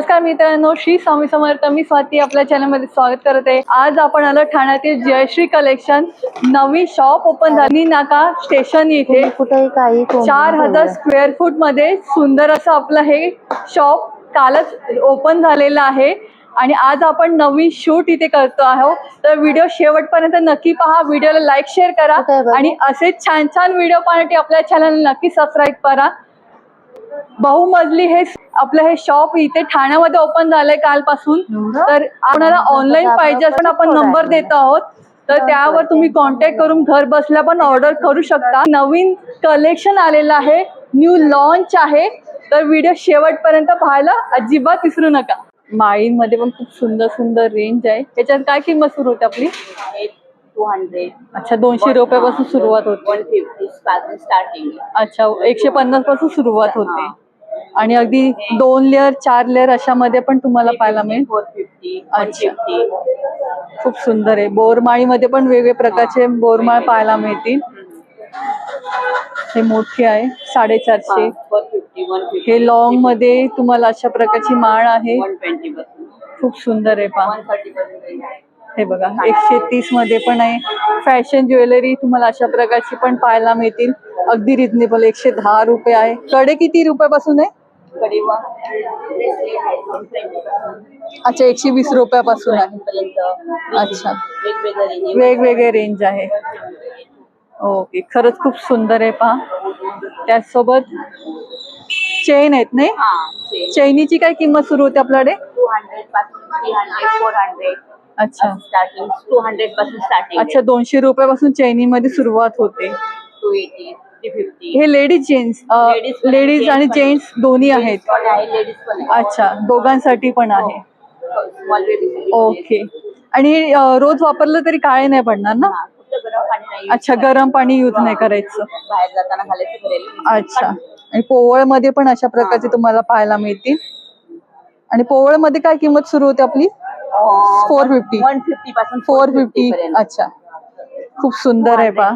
नमस्कार मित्रांनो, श्री स्वामी समर्थ. मी स्वाती आपल्या चॅनलमध्ये स्वागत करत आहे. आज आपण आलो ठाण्यातील जयश्री कलेक्शन. नवी शॉप ओपन झाली नाका स्टेशन इथे. 4000 स्क्वेअर फूट मध्ये सुंदर असं आपलं हे शॉप कालच ओपन झालेलं आहे आणि आज आपण नवीन शूट इथे करतो आहोत. तर व्हिडिओ शेवटपर्यंत नक्की पहा. व्हिडिओला लाईक शेअर करा आणि असेच छान छान व्हिडिओ पाहण्यासाठी आपल्या चॅनल नक्की सबस्क्राईब करा. बहुमजली हे आपलं हे शॉप इथे ठाण्यामध्ये ओपन झालंय कालपासून. तर आपल्याला ऑनलाईन पाहिजे असं आपण नंबर देत आहोत, तर त्यावर तुम्ही कॉन्टॅक्ट करून घर बसल्या पण ऑर्डर करू शकता. नवीन कलेक्शन आलेलं आहे, न्यू लॉन्च आहे, तर व्हिडिओ शेवटपर्यंत पाहायला अजिबात विसरू नका. माळींमध्ये पण खूप सुंदर सुंदर रेंज आहे. त्याच्यात काय किंमत सुरू होते आपली? 200. अच्छा, 200 रुपयापासून सुरुवात होते. 150 स्टार्टिंग. अच्छा, 150 पासून सुरुवात होते आणि अगदी 2 लेअर 4 लेअर अशा मध्ये पण तुम्हाला पाहायला मिळेल. 450. अच्छा, खूप सुंदर आहे. बोरमाळीमध्ये पण वेगवेगळे प्रकारचे बोरमाळ पाहायला मिळतील. हे मोठे आहे 450. 450. हे लॉंग मध्ये तुम्हाला अशा प्रकारची माळ आहे. 120. खूप सुंदर आहे पहा. 130. हे बघा 130 मध्ये पण आहे. फॅशन ज्वेलरी तुम्हाला अशा प्रकारची पण पाहायला मिळतील. अगदी रिजनेबल 110 रुपये आहे. कडे किती रुपयापासून आहे? अच्छा, 120 रुपयापासून आहे. अच्छा, वेगवेगळे रेंज आहे. ओके, खरंच खूप सुंदर आहे पहा. त्याचसोबत चेन आहेत नाही? चेनीची काय किंमत सुरू होते आपल्याकडे? 200 पासून 300, 400. अच्छा, स्टार्टिंग 200 पासून स्टार्टिंग. अच्छा, 200 रुपयापासून चैनी मध्ये सुरुवात होते. 280, 350. हे लेडीज जेंट्स, लेडीज आणि जेंट्स दोन्ही आहेत. लेडीज पण आहे. अच्छा, दोघांसाठी पण आहे. Small baby. ओके, आणि रोज वापरलं तरी काळे नाही पडणार ना? गरम पाणी नाही. अच्छा, गरम पाणी यूज नाही करायचं. बाहेर जाताना घालायचं करेल. अच्छा, आणि पोवळ मध्ये पण अशा प्रकारचे तुम्हाला पाहायला मिळतील. आणि पोवळ मध्ये काय किंमत सुरू होते आपली? 450. 150 पासून 450. अच्छा, खूप सुंदर आहे पहा.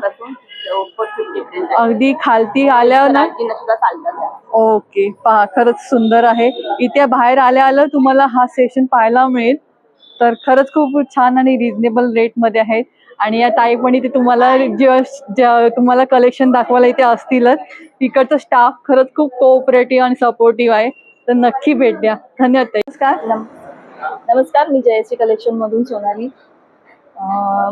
450. अगदी खालती आल्यावर ना. सुद्धा चालतात. ओके, पहा खरंच सुंदर आहे. इथे बाहेर आल्या तुम्हाला हा सेशन पाहायला मिळेल. तर खरंच खूप छान आणि रिजनेबल रेट मध्ये आहे. आणि या ताई पण इथे तुम्हाला तुम्हाला कलेक्शन दाखवायला इथे असतीलच. इकडचा स्टाफ खरंच खूप कोऑपरेटिव्ह आणि सपोर्टिव्ह आहे, तर नक्की भेट द्या. धन्यवाद ताई. नमस्कार, मी जयश्री कलेक्शन मधून सोनाली.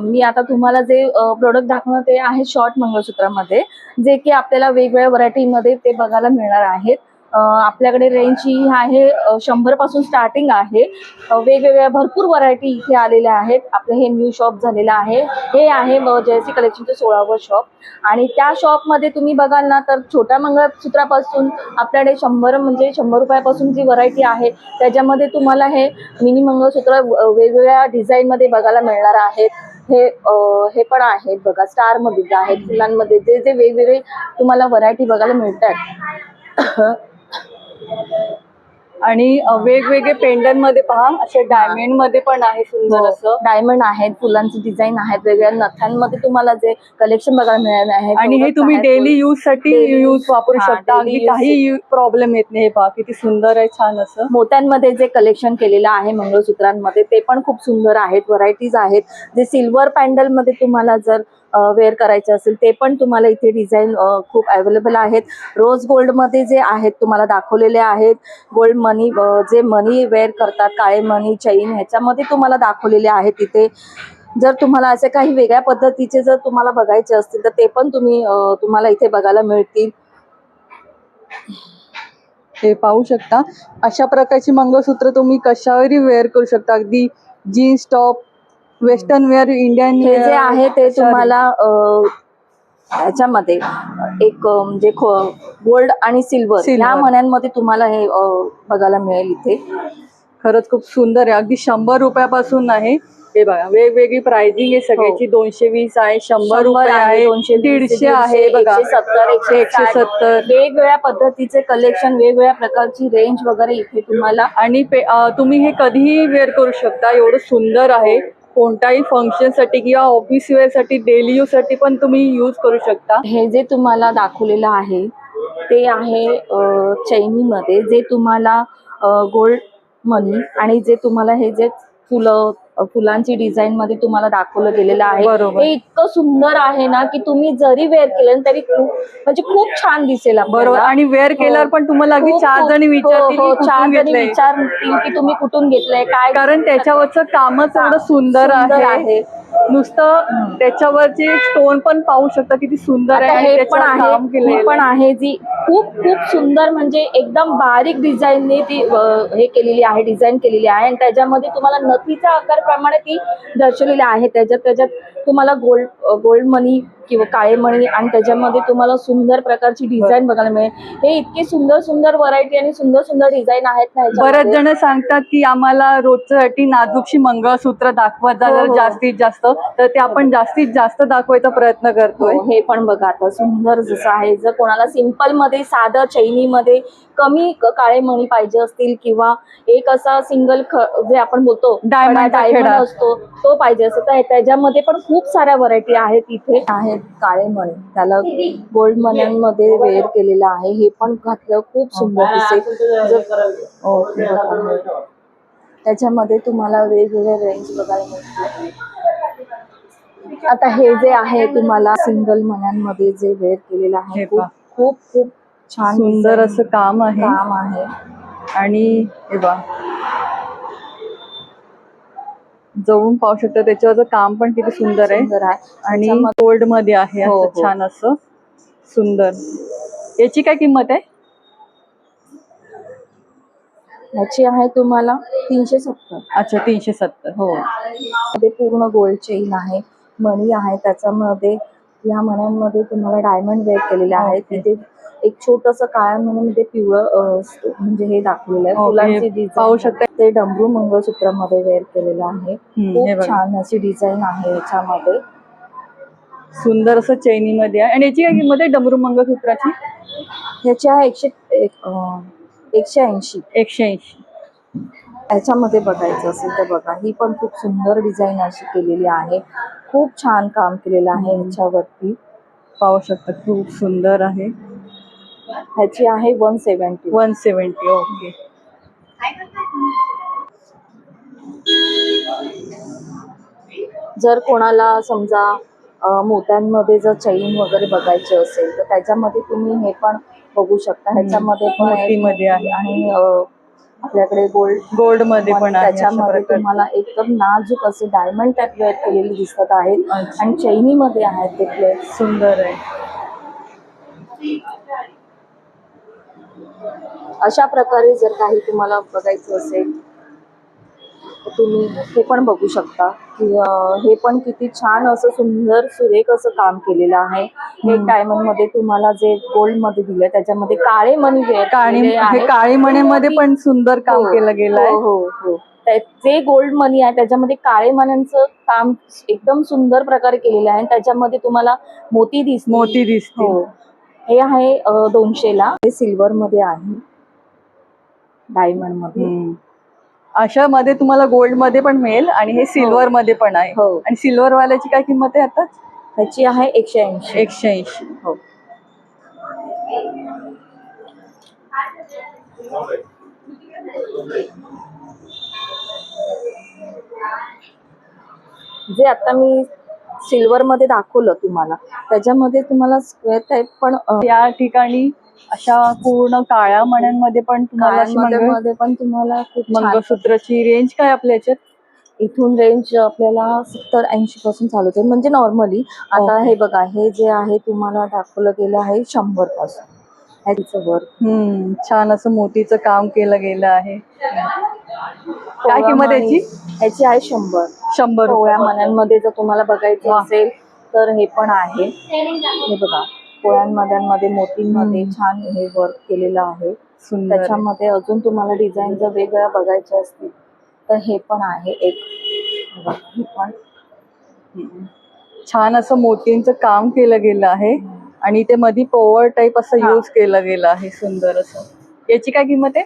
मी आता तुम्हाला जे प्रोडक्ट दाखवणार ते आहे शॉर्ट मंगळसूत्रामध्ये, जे की आपल्याला वेगवेगळ्या व्हरायटीमध्ये ते बघायला मिळणार आहेत. आपल्याकडे रेंज ही आहे 100 पासून स्टार्टिंग आहे. वेगवेगळ्या भरपूर व्हरायटी इथे आलेल्या आहेत. आपलं हे न्यू शॉप झालेलं आहे. हे आहे जयश्री कलेक्शनचं 16वं शॉप. आणि त्या शॉपमध्ये तुम्ही बघाल ना, तर छोट्या मंगळसूत्रापासून आपल्याकडे 100 रुपयापासून जी व्हरायटी आहे, त्याच्यामध्ये तुम्हाला हे मिनी मंगळसूत्र वेगवेगळ्या डिझाईनमध्ये बघायला मिळणार आहेत. हे पण आहेत बघा, स्टार मध्ये आहेत, फुलांमध्ये जे जे वेगवेगळे तुम्हाला व्हरायटी बघायला मिळतात. आणि वेगवेगळे पेंडंट मध्ये पहा, असे डायमंड मध्ये पण आहे सुंदर असं. डायमंड आहेत, फुलांचे डिझाईन आहेत, वेगळ्या नथांमध्ये तुम्हाला जे कलेक्शन बघायला मिळणार आहे. आणि हे तुम्ही डेली यूज साठी वापरू शकता. अगदी काही प्रॉब्लेम येत नाही. पहा किती सुंदर आहे, छान असं. मोत्यांमध्ये जे कलेक्शन केलेलं आहे मंगळसूत्रांमध्ये, ते पण खूप सुंदर आहेत. व्हरायटीज आहेत. जे सिल्वर पॅन्डल मध्ये तुम्हाला जर वेअर करायचे असेल, ते पण तुम्हाला इथे डिझाईन खूप अवेलेबल आहेत. रोज गोल्ड मध्ये जे आहेत तुम्हाला दाखवलेले आहेत. गोल्ड मनी, जे मनी वेअर करतात, काळे मनी चैन, ह्याच्यामध्ये तुम्हाला दाखवलेले आहेत इथे. जर तुम्हाला असे काही वेगळ्या पद्धतीचे जर तुम्हाला बघायचे असतील, तर ते पण तुम्हाला इथे बघायला मिळतील. हे पाहू शकता, अशा प्रकारची मंगळसूत्र तुम्ही कशावरही वेअर करू शकता. अगदी jeans top, western wear, Indian हे जे आहे ते तुम्हाला ह्याच्यामध्ये एक म्हणजे गोल्ड आणि सिल्वर या मण्यांमध्ये तुम्हाला हे बघायला मिळेल इथे. खरंच खूप सुंदर आहे. अगदी 100 रुपयापासून आहे. हे बघा, वेगवेगळी प्राइसिंग आहे सगळ्याची. 220 आहे, 100 रुपये आहे, 150 आहे, बघा 170, 170. वेगवेगळ्या पद्धतीचे कलेक्शन, वेगवेगळ्या प्रकारची रेंज वगैरे इथे तुम्हाला. आणि तुम्ही हे कधीही वेअर करू शकता. एवढं सुंदर आहे. कोणत्याही फंक्शन साठी किंवा ऑफिस वेअर साठी, डेली यूज साठी पण तुम्ही यूज करू शकता. हे जे तुम्हाला दाखवलेलं आहे ते आहे चैनीमध्ये, जे तुम्हाला गोल्ड मनी आणि जे तुम्हाला हे जे फुलांची डिझाईन मध्ये तुम्हाला दाखवलं गेलेलं आहे बरोबर. हे इतकं सुंदर आहे ना की तुम्ही जरी वेअर केलं तरी खूप छान दिसेल आपल्याला. बरोबर. आणि वेअर केल्यावर पण तुम्हाला अगदी खूप- 4 जणी विचारतील हो, की चार कुठून जणी घेतलंय. विचारतील की तुम्ही कुठून घेतलंय काय, कारण त्याच्यावरचं कामच एवढं सुंदर आहे. नुसतं त्याच्यावरचे स्टोन पण पाहू शकता किती सुंदर आहे. आता आणि हे पण त्याच्यावर आहे काम ही केलेलं पण आहे जी खूप सुंदर म्हणजे एकदम बारीक डिझाईनने ती हे केलेली आहे, डिझाईन केलेली आहे आणि त्याच्यामध्ये तुम्हाला नथीच्या आकारप्रमाणे ती दर्शवलेली आहे. त्याच्यात तुम्हाला गोल्ड मनी किंवा काळे मणी आणि त्याच्यामध्ये तुम्हाला सुंदर प्रकारची डिझाईन बघायला मिळेल. हे इतकी सुंदर व्हरायटी आणि सुंदर डिझाईन आहेत ना बरेच ह्याच्यामध्ये. जण सांगतात की आम्हाला रोजच्यासाठी नाजूकशी मंगळसूत्र दाखवत हो, जर हो. जास्तीत जास्त, तर ते आपण जास्तीत जास्त दाखवायचा प्रयत्न करतोय. हो, हे पण बघा आता सुंदर जसं आहे. जर कोणाला सिंपल मध्ये साधं चैनी मध्ये कमी काळे मणी पाहिजे असतील किंवा एक असा सिंगल जे आपण बोलतो डायमंडचा डायमंड खेळा. असतो तो पाहिजे असेल तर त्याच्यामध्ये पण खूप साऱ्या व्हरायटी आहेत. इथे आहेत काळे मणी, त्याला गोल्ड मण्यांमध्ये वेअर केलेलं आहे. हे पण घातलं खूप सुंदर दिसेल. हो, हे बघा. त्याच्यामध्ये तुम्हाला वेगवेगळे रेंज बघायला मिळतील. आता हे जे आहे तुम्हाला सिंगल मण्यांमध्ये जे वेअर केलेलं आहे हे खूप पहा. खूप खूप छान सुंदर design असं काम आहे. आणि हे बघा, जवळून पाहू शकता त्याच्यावरचं काम पण किती सुंदर आहे. सुंदर आहे. आणि त्याच्यामध्ये- गोल्ड मध्ये आहे हो, असं हो. छान असं सुंदर. याची काय किंमत आहे? ह्याची आहे तुम्हाला 370. अच्छा, 370. हो, ते पूर्ण गोल्ड चेन आहे, मणी आहे. त्याच्यामध्ये या मण्यांमध्ये तुम्हाला डायमंड वेअर केलेले आहेत. ओके. तिथे एक छोटस काळ्या मणीमध्ये पिवळं म्हणजे हे दाखवलेलं आहे ओके, फुलांची पाहू डिझाईन. शकता. ते डमरू मंगळसूत्रामध्ये वेअर केलेलं आहे. हे खूप बघा. छान अशी डिझाईन आहे याच्यामध्ये. सुंदर असं चैनी मध्ये आहे. आणि याची काय किंमत आहे डमरू मंगळसूत्राची? ह्याची आहे 180. 180. याच्यामध्ये बघायचं असेल तर बघा, ही पण खूप सुंदर डिझाईन अशी केलेली आहे. खूप छान काम केलेलं आहे ह्याच्यावरती. पाहू शकता खूप सुंदर आहे. ह्याची आहे 170. 170. ओके. जर कोणाला समजा मोत्यांमध्ये जर चैन वगैरे बघायची असेल तर त्याच्यामध्ये तुम्ही हे पण बघू शकता. ह्याच्यामध्ये पण मोतीमध्ये आहे. आणि आपल्याकडे गोल्ड मध्ये पण आहे. अशा त्याच्यामध्ये प्रकारचे. तुम्हाला एकदम नाजूक असे डायमंड टाइप वेअर केलेले दिसत आहेत अच्छा. आणि चैनीमध्ये आहेत ते प्लेट. सुंदर आहे. अशा प्रकारे जर काही तुम्हाला बघायचं असेल तर तुम्ही हे पण बघू शकता की हे पण किती छान असं सुंदर सुरेख असं काम केलेलं आहे. हे डायमंड मध्ये तुम्हाला जे गोल्ड मध्ये दिलं त्याच्यामध्ये काळे मणी वेअर केलेले हे आहेत. काळी मण्यामध्ये पण सुंदर काम हो, केलं गेलं आहे. हो, हो, हो. जे गोल्ड मनी आहे त्याच्यामध्ये काळे मण्यांचं काम एकदम सुंदर प्रकारे केलेलं आहे. त्याच्यामध्ये तुम्हाला मोती मोती दिसतील. हो, हे आहे 200 ला. हे सिल्वर मध्ये आहे, डायमंड मध्ये. अशा मध्ये तुम्हाला गोल्ड मध्ये पण मिळेल आणि हे सिल्वर मध्ये पण आहे. हो. आणि सिल्वर वाल्याची काय किंमत आहे आता? ह्याची आहे 180. 180. हो. जे आता मी सिल्वर मध्ये दाखवलं तुम्हाला त्याच्यामध्ये तुम्हाला स्क्वेअर टाइप पण या ठिकाणी अशा पूर्ण काळ्या मण्यांमध्ये पण तुम्हाला अशी मध्ये पण तुम्हाला खूप छान. मंगळसूत्राची रेंज काय आपल्या याच्यात? इथून रेंज आपल्याला 70-80 पासून चालू होते म्हणजे नॉर्मली. आता ओके. हे बघा, हे जे आहे तुम्हाला दाखवलं गेलं आहे 100 पासून. ह्याचं वर्क छान असं मोतीचं काम केलं गेलं आहे. काय किंमत याची? ह्याची आहे 100. 100 पोळ्या रुपये. मण्यांमध्ये जर तुम्हाला बघायचं वा. असेल तर हे पण आहे. हे बघा, पोळ्यांमध्ये मोतींमध्ये छान हे वर्क केलेलं आहे. सुंदर आहे. त्याच्यामध्ये अजून तुम्हाला डिझाईन जर वेगळ्या बघायच्या असतील तर हे पण आहे एक. बघा, हे पण छान असं मोतींचं काम केलं गेलं आहे. आणि ते मध्ये पोवर टाईप असं यूज केलं गेलं आहे. सुंदर असं. याची काय किंमत आहे?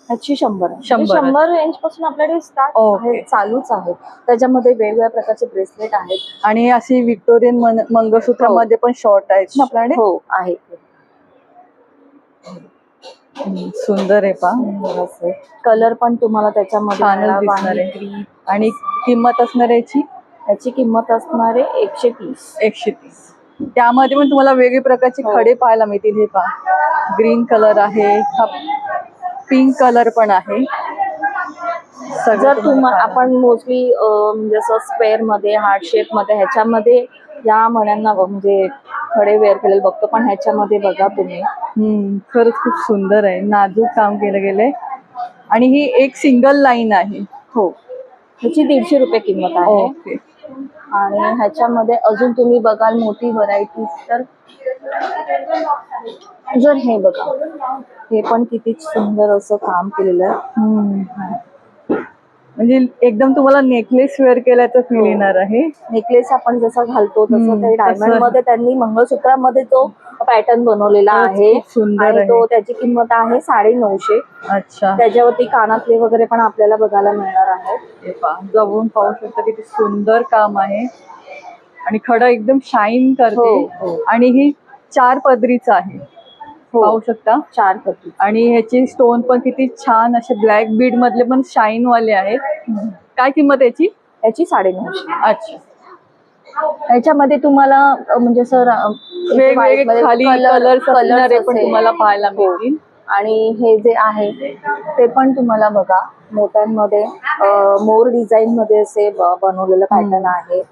ह्याची 100. 100 रेंज पासून आपल्याकडे स्टार्ट ओके. आहे, चालूच आहे. त्याच्यामध्ये वेगवेगळ्या प्रकारचे ब्रेसलेट आहेत. आणि अशी विक्टोरियन मंगळसूत्रामध्ये पण शॉर्ट आहेत ना आपल्याकडे? हो, आहे. सुंदर आहे पा. कलर पण तुम्हाला त्याच्यामध्ये छानच मिळणार, दिसणार वांगी आहे. green. आणि किंमत असणार याची याची किंमत असणार आहे 130. 130. त्यामध्ये पण तुम्हाला वेगवेगळ्या प्रकारचे हो. खडे पाहायला मिळतील. हे पहा, ग्रीन कलर आहे, हा पिंक कलर पण आहे. सगळं जर तुम्हाला तुम्हाला पाहायला आपण मोस्टली म्हणजे असं स्क्वेअर मध्ये हार्ट शेप मध्ये ह्याच्यामध्ये या मण्यांना म्हणजे खडे वेअर केलेले बघतो, पण ह्याच्यामध्ये बघा तुम्ही खरंच खूप सुंदर आहे. नाजूक काम केलं गेलंय. आणि ही एक सिंगल लाईन आहे. हो, ह्याची 150 रुपये किंमत आहे. ओके. आणि ह्याच्यामध्ये अजून तुम्ही बघाल मोठी व्हरायटी तर जर हे बघा, हे पण किती सुंदर असं काम केलेलं आहे. म्हणजे एकदम तुम्हाला नेकलेस वेअर केल्याचं फील येणार आहे. नेकलेस आपण जसं घालतो तसं ते डायमंड तसं. मध्ये त्यांनी मंगळसूत्रामध्ये तो पॅटर्न बनवलेला आहे. खूप सुंदर आणि आहे. तो त्याची किंमत आहे 950. अच्छा. त्याच्यावरती कानातले वगैरे पण आपल्याला बघायला मिळणार आहे. हे पहा, जवळून पाहू शकता किती सुंदर काम आहे. आणि खडा एकदम शाईन करते. हो. आणि ही 4 पदरीच आहे. पाहू शकता. 4 पट्टी. आणि ह्याचे स्टोन पण किती छान असे ब्लॅक बीड मधले पण शाईन वाले आहेत. काय किंमत याची? याची 950. अच्छा. याच्यामध्ये तुम्हाला म्हणजे सर वेगवेगळे खाली कलर्स असणारे पण तुम्हाला पाहायला मिळतील. आणि हे जे आहे ते पण तुम्हाला बघा मोत्यांमध्ये मोर डिझाईन मध्ये असे बनवलेलं पॅटर्न आहे.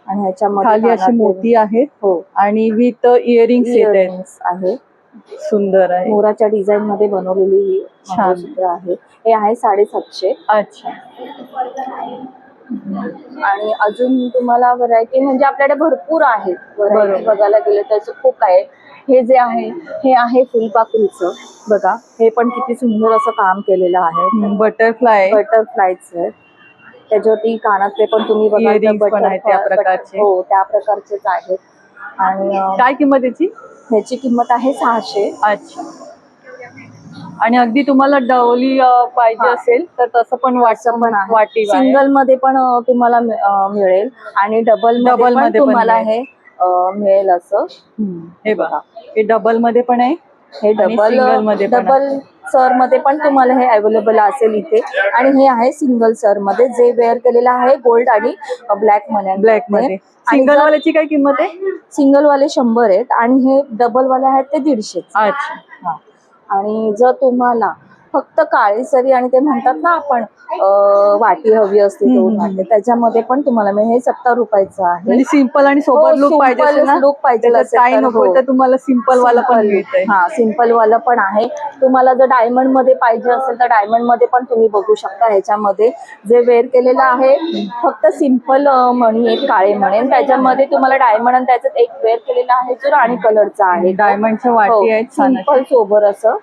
आणि ह्याच्यामध्ये खाली अशी कानातले- मोती आहेत. हो, आणि विथ इयरिंग्स येत आहेत. इयरिंग्स आहे. सुंदर आहे. मोराच्या डिझाईन मध्ये बनवलेली ही छान. मंगळसूत्र आहे. हे आहे 750. अच्छा. आणि अजून तुम्हाला व्हरायटी म्हणजे आपल्याकडे भरपूर आहेत. व्हरायटी बरोबर. बघायला गेलं त्याचं खूप आहे. हे जे आहे हे आहे फुलपाखरूचं. बघा, हे पण किती सुंदर असं काम केलेलं आहे. बटरफ्लाय. बटरफ्लायचं. त्याच्यावरती कानातले पण तुम्ही बघाल तर Earrings पण आहेत त्या प्रकारचे. हो, त्या प्रकारचेच आहेत. आणि काय किंमत याची? ह्याची किंमत आहे 600. अच्छा. आणि अगदी तुम्हाला डवली पाहिजे असेल तर तसं पण असं पण आहे. वाटी सिंगल मध्ये पण तुम्हाला मिळेल आणि डबल डबल मध्ये मध्ये पण पण तुम्हाला मिळेल. हे मिळेल असं. हे बघा, हे डबल मध्ये पण आहे. हे आणि single मध्ये पण डबल सर मध्ये पण तुम्हाला हे अवेलेबल असेल इथे. आणि हे आहे सिंगल सर मध्ये जे वेअर केलेलं आहे गोल्ड आणि ब्लॅक ब्लॅक मध्ये. सिंगल वाल्याची काय किंमत आहे? सिंगल वाले 100 आहेत आणि हे डबल वाले आहेत ते 150. अच्छा. आणि जर तुम्हाला फक्त काळी सरी आणि ते म्हणतात ना आपण वाटी हवी असते 2 वाटी, त्याच्यामध्ये पण तुम्हाला मिळेल. हे 70 रुपयाचं आहे. म्हणजे सिंपल आणि सोबर लुक पाहिजे असेल ना, लुक पाहिजे त्याच्यात असेल काही तर नको हो. तर तुम्हाला सिंपल वाला पण मिळतंय. हा, सिंपल वाला पण आहे. तुम्हाला जर डायमंड मध्ये पाहिजे असेल तर डायमंड मध्ये पण तुम्ही बघू शकता. ह्याच्यामध्ये जे वेअर केलेलं आहे फक्त सिंपल मणी आहेत, काळे मणी. त्याच्यामध्ये तुम्हाला डायमंड आणि त्याच्यात एक वेअर केलेला आहे जो राणी कलरचा आहे. डायमंडच्या वाटी आहेत छान अशा. सिंपल सोबर असं.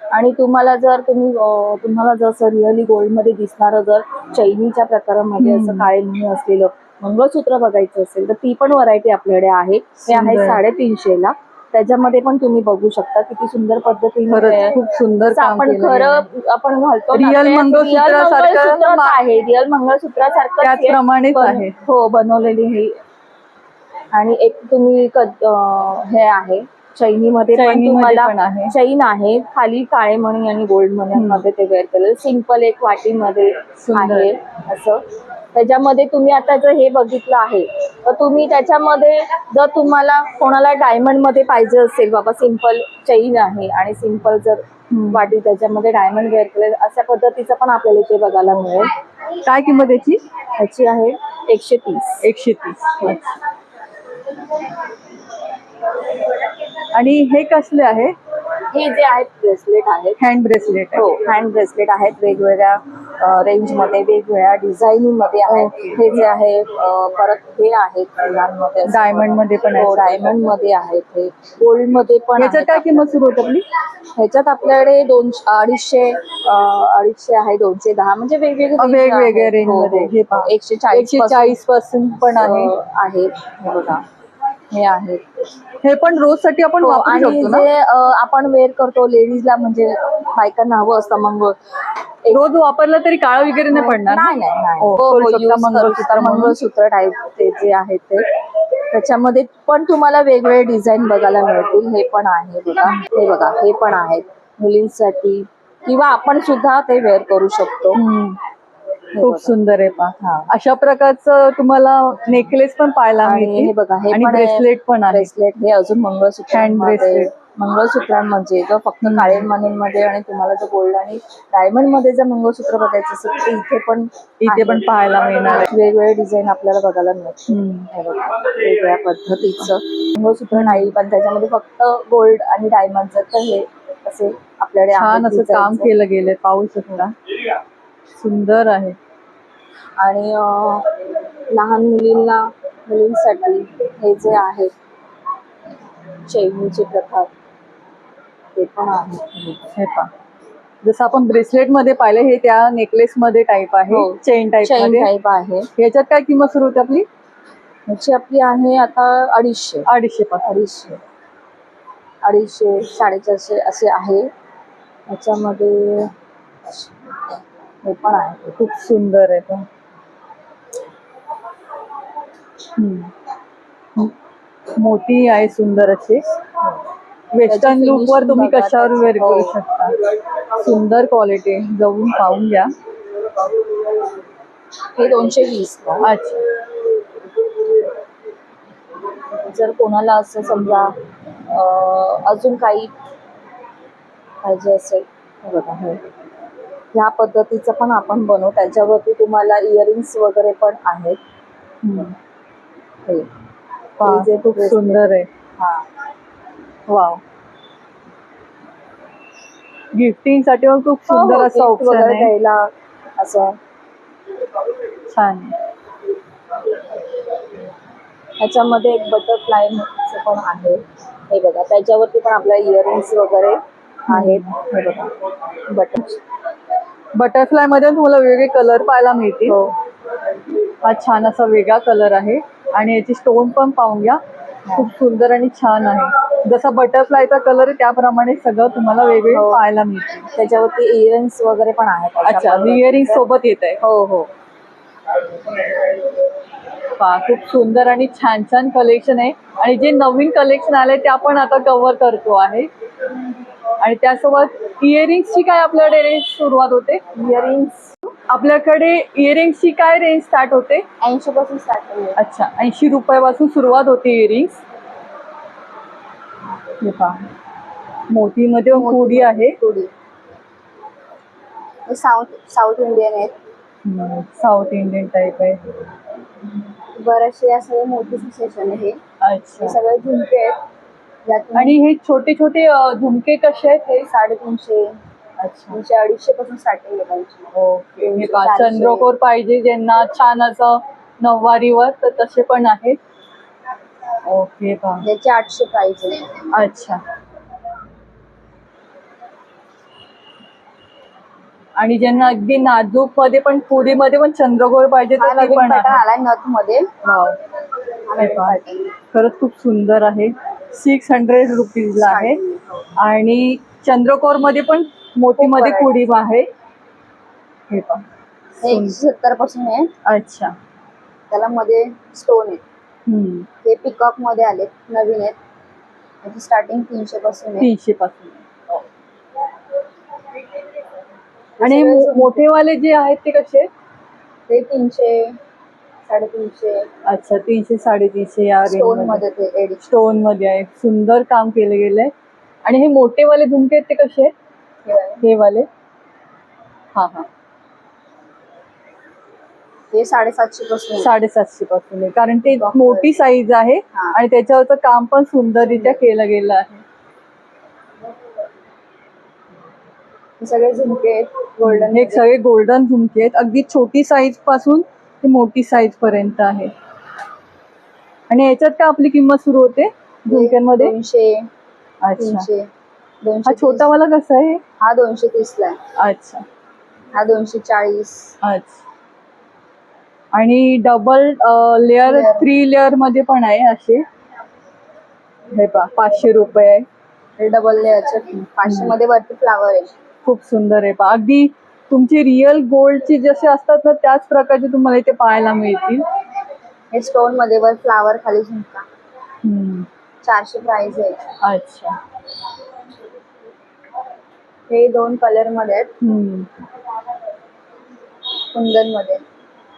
आणि तुम्हाला जर तुम्हाला जसं रिअली गोल्ड मध्ये दिसणारं जर चैनीच्या प्रकारामध्ये असं काळे मणी असलेलं मंगळसूत्र बघायचं असेल तर ती पण व्हरायटी आपल्याकडे आहे. ते आहे सुंदर. 350 ला. त्याच्यामध्ये पण तुम्ही बघू शकता किती सुंदर पद्धतीने खरंच खूप सुंदर जसं काम आपण केलं खरं आपण घालतो ना, रिअल ते मंगळसूत्रासारखं रिअल मंगळसूत्रच आहे. रिअल मंगळसूत्रासारखं त्याचप्रमाणेच आहे. हो, बनवलेली ही. आणि एक तुम्ही हे आहे चैनीमध्ये पण तुम्हाला पण आहे. चैन आहे. खाली काळे मणी आणि गोल्ड मण्यांमध्ये ते वेअर केलेलं. सिंपल एक वाटीमध्ये सुंदर. आहे असं. त्याच्यामध्ये तुम्ही आता जर हे बघितलं आहे तर तुम्ही त्याच्यामध्ये जर तुम्हाला कोणाला डायमंड मध्ये पाहिजे असेल, बाबा सिंपल चैन आहे आणि सिंपल जर वाटी त्याच्यामध्ये डायमंड वेअर केलेलं अशा पद्धतीचं पण आपल्याला इथे बघायला मिळेल. काय किंमत याची? ह्याची आहे 130. 130. आणि हे कसले आहे? हे जे आहेत ब्रेसलेट आहेत. हँड ब्रेसलेट हो, हँड ब्रेसलेट आहेत. वेगवेगळ्या रेंज मध्ये, वेगवेगळ्या डिझाईनिंग मध्ये आहेत. हे जे आहे परत हे आहेत फुलांमध्ये, डायमंड मध्ये पण हो, डायमंड मध्ये आहेत. हे गोल्ड मध्ये पण याच्यात आहेत. काय किंमत सुरू होत आपली? ह्याच्यात आपल्याकडे 250 आहे, 210 म्हणजे वेगवेगळ्या रेंज मध्ये. हे पहा, 140 पासून पण आहे. हे बघा, हे आहे. हे पण रोज साठी आपण हो, वापरू आणि शकतो ना? जे आपण वेअर करतो लेडीजला म्हणजे बायकांना हवं असतं रोज वापरलं तरी काळा वगैरे नाही पडणार? नाही. हो, हो, करू शकता use करू शकता. मंगळसूत्र म्हणून. मंगळसूत्र टाईप ते जे आहेत ते त्याच्यामध्ये पण तुम्हाला वेगवेगळे डिझाईन बघायला मिळतील. हे पण आहे बघा, हे बघा, हे पण आहेत मुलींसाठी किंवा आपण सुद्धा ते वेअर करू शकतो. हे खूप बघा. सुंदर आहे पा. हा. अशा प्रकारचं तुम्हाला नेकलेस पण पाहायला आणि मिळतील. हे बघा, हे आणि पण आहे. ब्रेसलेट पण आहे. ब्रेसलेट हे अजून मंगळसूत्रांमध्ये, ब्रेसलेट. मंगळसूत्रांमध्ये जर फक्त काळे मणींमध्ये आणि तुम्हाला जर गोल्ड आणि डायमंड मध्ये जर मंगळसूत्र बघायचं असेल तर इथे पण पाहायला मिळणार आहे. वेगवेगळे डिझाईन आपल्याला बघायला मिळतील. हे बघा, वेगवेगळ्या पद्धतीचं मंगळसूत्र नाही, पण त्याच्यामध्ये फक्त गोल्ड आणि डायमंडचं. तर हे असे आपल्याकडे छान असं काम डिझाईनचं. केलं गेलंय, पाहू शकता. सुंदर आहे. आणि लहान मुलींसाठी हे जे आहे चैनीचे प्रकार ते पण आहे. हे पा, जसं आपण ब्रेसलेट मध्ये पाहिले, हे त्या नेकलेस मध्ये टाईप आहे. हो. चेन टाईप चैन मध्ये. टाईप आहे. याच्यात काय किंमत सुरू होते आपली? ह्याची आपली आहे आता 250. 250 पासून. 250, 450 असे आहे. याच्यामध्ये हे पण आहे. खूप सुंदर आहे पण. मोती आहे सुंदर असे. वेस्टर्न त्याची लुक वर finishing तुम्ही बघा कशावर त्याची. वेअर करू हो. शकता. सुंदर क्वालिटी, जाऊन पाहून घ्या. हे 220 ला. अच्छा. जर कोणाला असं समजा अजून काही पाहिजे असेल, हे बघा, हे ह्या पद्धतीचं पण आपण बनवू. त्याच्यावरती तुम्हाला इयरिंग्स वगैरे पण आहेत. हे पहा, जे खूप bracelet. सुंदर आहे. हा, वाव. गिफ्टिंग साठी पण खूप हो, सुंदर हो, असं gift ऑप्शन वगैरे आहे. द्यायला असं छान. ह्याच्यामध्ये एक बटरफ्लाय पण आहे. हे बघा, त्याच्यावरती पण आपल्या इयरिंग्स वगैरे आहेत. हे बघा, बटरफ्लाय मध्ये तुम्हाला वेगवेगळे कलर पाहायला मिळतील. हो. हा छान असा वेगळा कलर आहे. आणि याची स्टोन पण पाहून घ्या, खूप सुंदर आणि छान आहे. जसा बटरफ्लायचा कलर आहे त्याप्रमाणे सगळं तुम्हाला वेगवेगळे हो. पाहायला मिळतील. त्याच्यावरती इयरिंग्स वगैरे पण आहेत. अशा अच्छा, पद्धतीचं. इयरिंग सोबत येत आहे. हो हो. पहा, खूप सुंदर आणि छान छान कलेक्शन आहे. आणि जे नवीन कलेक्शन आले ते आपण आता कव्हर करतो आहे. आणि त्यासोबत इयरिंग्सची काय आपल्याकडे रेंज सुरुवात होते? इयरिंग्स आपल्याकडे इयरिंग्सची काय रेंज स्टार्ट होते? 80 पासून स्टार्ट होईल. अच्छा, 80 रुपयापासून सुरुवात होते इयरिंग्स. हे पहा, मोतीमध्ये कुडी आहे. साऊथ इंडियन आहेत. साऊथ इंडियन टाईप आहे. बरेचसे या सगळे मोतीचं सेशन आहे. अच्छा. हे सगळे झुमके आहेत. यातून आणि हे छोटे छोटे झुमके कसे आहेत? हे 350, अच्छा. 250 पासून स्टार्टिंग आहे त्यांची. ओके. हे पहा, 400. चंद्रकोर पाहिजे ज्यांना छान असं नऊवारीवर, तर तसे पण आहेत. ओके. पहा, याची 800 प्राइस आहे. अच्छा. आणि ज्यांना अगदी नाजूक मध्ये पण कुडीमध्ये पण चंद्रकोर पाहिजे हा तर ते नवीन पण पॅटर्न आहे. आलाय नथ मध्ये. वाव. हा नवीन पहा, pattern. खरंच खूप सुंदर आहे. 600 रुपीजला आहे. आणि चंद्रकोर मध्ये पण मोतीमध्ये खूप कुडी आहे. हे पहा, हे 170 पासून आहे. अच्छा. त्याला मध्ये स्टोन आहे. हम्म. हे पिकॉक मध्ये आले, नवीन आहेत. याची स्टार्टिंग 300 पासून आहे. 300 पासून. आणि मोठेवाले जे आहेत ते कसे? ते 300, 350. अच्छा, 300, 350 या स्टोन रेंज मध्ये मध्ये. ते एडिशन. स्टोन मध्ये आहे. सुंदर काम केलं गेलंय. आणि हे मोठेवाले झुमके आहेत ते कसे आहेत? हे वाले. हा हा. हे 750 पासून आहे. 750 पासून आहे, कारण ते मोठी साईज आहे. हा. आणि त्याच्यावरचं काम पण सुंदररित्या केलं गेलं आहे. हे सगळे झुमके आहेत गोल्डन. हे सगळे गोल्डन झुमके आहेत. अगदी छोटी साईज पासून ते मोठी साईज पर्यंत आहे. आणि याच्यात का आपली किंमत सुरू होते झुमक्यांमध्ये? 200, अच्छा. 300, हा 230. छोटा वाला कसा आहे? हा 230 ला आहे. अच्छा. हा 240. अच्छा. आणि डबल लेअर, 3 लेअर मध्ये पण आहे असे. हे पहा, 500 रुपये आहे. हे डबल लेअरचे 500 मध्ये वरती फ्लावर आहे. खूप सुंदर आहे. पहा, अगदी तुमची रिअल गोल्डची जसे असतात ना त्याच प्रकारचे तुम्हाला इथे पाहायला मिळतील. हे स्टोन मध्ये वर फ्लावर खाली झुमका. हम्म. 400 प्राइस आहे. अच्छा. हे 2 कलर मध्ये आहेत. कुंदन मध्ये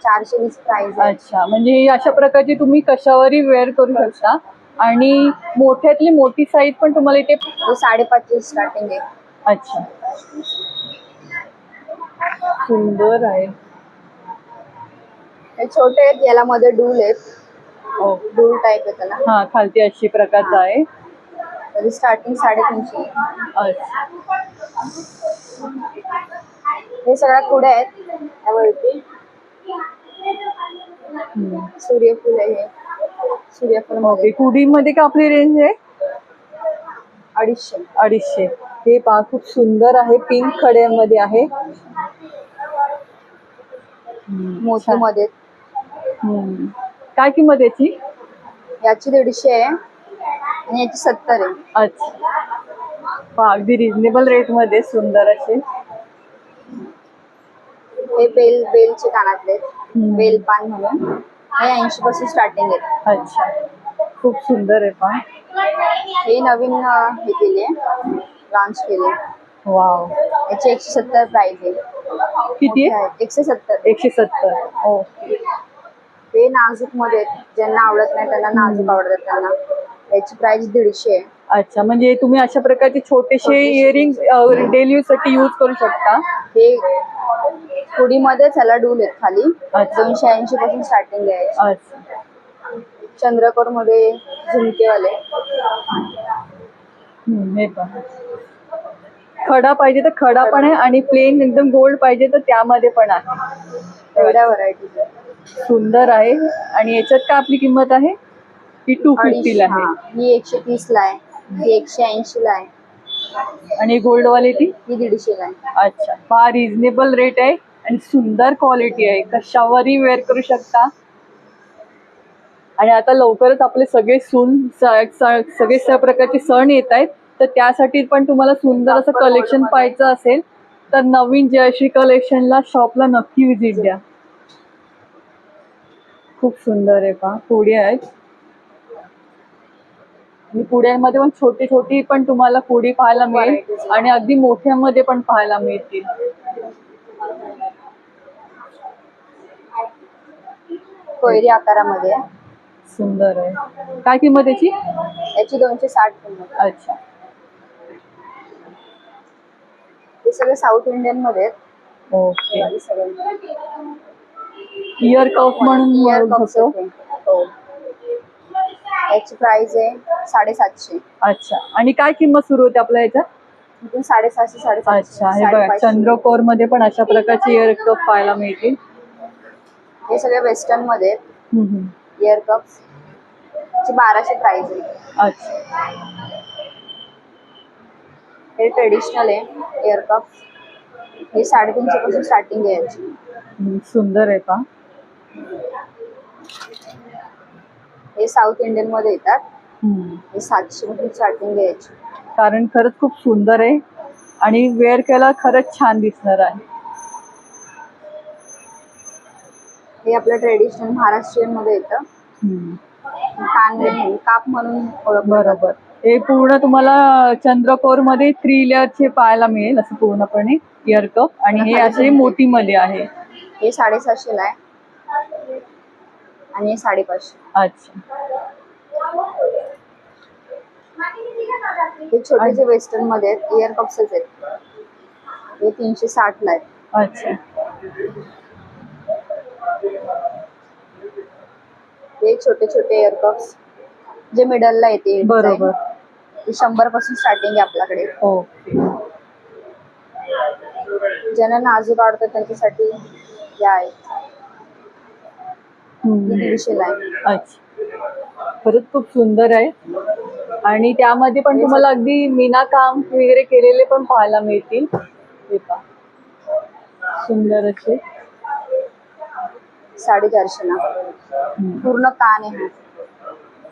420 प्राइस आहे. अच्छा, म्हणजे ही अशा प्रकारची तुम्ही कशावरही वेअर करू शकता आणि मोठ्यातली मोठी साईज पण तुम्हाला इथे. हे 550 स्टार्टिंग आहे. अच्छा, सुंदर आहे. हे छोटे आहेत, याला मध्ये डूल आहेत. हो. डूल टाइप आहे त्याला. हा, खालती अशी प्रकारचा आहे. त्याची स्टार्टिंग 350. अच्छा. हे सगळ्या कुड्या आहेत. त्यावरती सूर्यफूल आहे. हे सूर्यफूल ओके, मध्ये कुडीमध्ये का आपली रेंज आहे 250. 250. हे पहा, खूप सुंदर आहे. पिंक खड्यामध्ये आहे. मोती मध्ये. काय किंमत याची? याची 150 आहे आणि याची 70 आहे. अच्छा, पहा, अगदी रिझनेबल रेट मध्ये सुंदर असे. हे बेलचे कानातले आहेत. बेल पान म्हणून हे 80 पासून स्टार्टिंग आहे. अच्छा, खूप सुंदर आहे पहा. हे नवीन हे केले, लॉन्च केले. वाव. याची 170 प्राइस आहे. किती आहे? 170. 170. ओके. हे नाजूक मध्ये आहेत. ज्यांना आवडत नाही त्यांना नाजूक आवडतात त्यांना. याची प्राइस 150 आहे. अच्छा, म्हणजे तुम्ही अशा प्रकारचे छोटेसे इयरिंग डेली यूज साठी यूज करू शकता. हे कुडीमध्ये त्याला डूल आहेत खाली. अच्छा. 280 पासून स्टार्टिंग आहे. अच्छा. चंद्रकोर मध्ये झुमकेवाले. हे पहा, खडा पाहिजे तर खडा पण आहे आणि प्लेन एकदम गोल्ड पाहिजे तर त्यामध्ये पण आहे. एवढ्या व्हरायटीज आहेत. सुंदर आहे. आणि याच्यात काय आपली किंमत आहे? ही 250 ला आहे. ही 130 ला आहे. ही 180 ला आहे. आणि गोल्ड वाली ती? ही 150 ला आहे. अच्छा, फार रिझनेबल रेट आहे आणि सुंदर क्वालिटी आहे. कशावरही वेअर करू शकता. आणि आता लवकरच आपले सगळे सगळे त्या प्रकारचे सण येत आहेत, तर त्यासाठी पण तुम्हाला सुंदर असं कलेक्शन पाहायचं असेल तर नवीन जयश्री कलेक्शनला शॉपला नक्की व्हिजिट द्या. खूप सुंदर आहे पहा, पुढे आहेत. आणि पुड्यांमध्ये पण छोटी छोटी पण तुम्हाला पुडी पाहायला मिळेल आणि अगदी मोठ्यामध्ये पण पाहायला मिळतील. कोयरी आकारामध्ये. सुंदर आहे. काय किंमत याची? याची 260 किंमत. अच्छा. हे सगळे साऊथ इंडियन मध्ये आहेत. ओके. सगळे इयर कप म्हणून इयर कप्स होतो. आहेत. हो. याची प्राइस आहे 750. अच्छा, आणि काय किंमत सुरू होते आपल्या याच्यात? इथून 750 750. अच्छा, हे बघा, चंद्रकोर मध्ये पण अशा प्रकारचे इयर कप पाहायला मिळतील. हे सगळे वेस्टर्न मध्ये इयर कप्स. 1200 प्राइस आहे. अच्छा. हे ट्रेडिशनल आहे इयर कप्स. हे 350 पासून स्टार्टिंग आहे याची. सुंदर आहे पहा. हे साऊथ इंडियन मध्ये येतात. हे 700 पासून स्टार्टिंग आहे याची. कारण खरंच खूप सुंदर आहे आणि वेअर केला खरंच छान दिसणार आहे. हे आपलं ट्रेडिशनल महाराष्ट्रीयन मध्ये येतं. काप म्हणून ओळखलं जातं. बरोबर. हे पूर्ण तुम्हाला चंद्रकोर मध्ये 3 लेअरचे पाहायला मिळेल असं पूर्णपणे इयर कप. आणि हे असे मोती मध्ये आहे. हे 750 ला आहे आणि हे 550. अच्छा. हे छोटेसे वेस्टर्न मध्ये आहेत. इयर कप्सच आहेत. हे 360 ला आहे. अच्छा. हे छोटे छोटे इयर कप्स जे मिडल ला येते. बरोबर. हे 100 पासून स्टार्टिंग आहे आपल्याकडे. ओके. ज्यांना नाजूक आवडतात त्यांच्यासाठी या आहेत. 150 ला आहे. अच्छा, खरंच खूप सुंदर आहे. आणि त्यामध्ये पण तुम्हाला अगदी मीना काम वगैरे केलेले पण पाहायला मिळतील. हे पहा, सुंदर असे. 450 ला. पूर्ण कान आहे.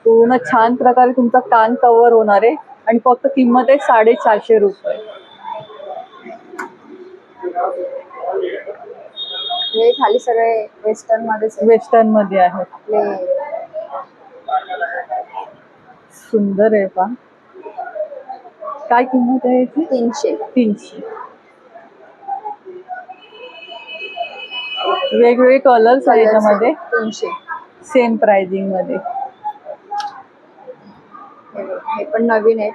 पूर्ण छान प्रकारे तुमचा कान कव्हर होणार आहे आणि फक्त किंमत आहे 450 रुपये. हे खाली सगळे वेस्टर्न मध्येच आहे. वेस्टर्न मध्ये आहेत. आपले सुंदर आहे पा. काय किंमत आहे याची? 300. 300. वेगवेगळे कलर्स आहेत याच्यामध्ये. 300. सेम प्राइसिंग मध्ये. हे पण नवीन आहे.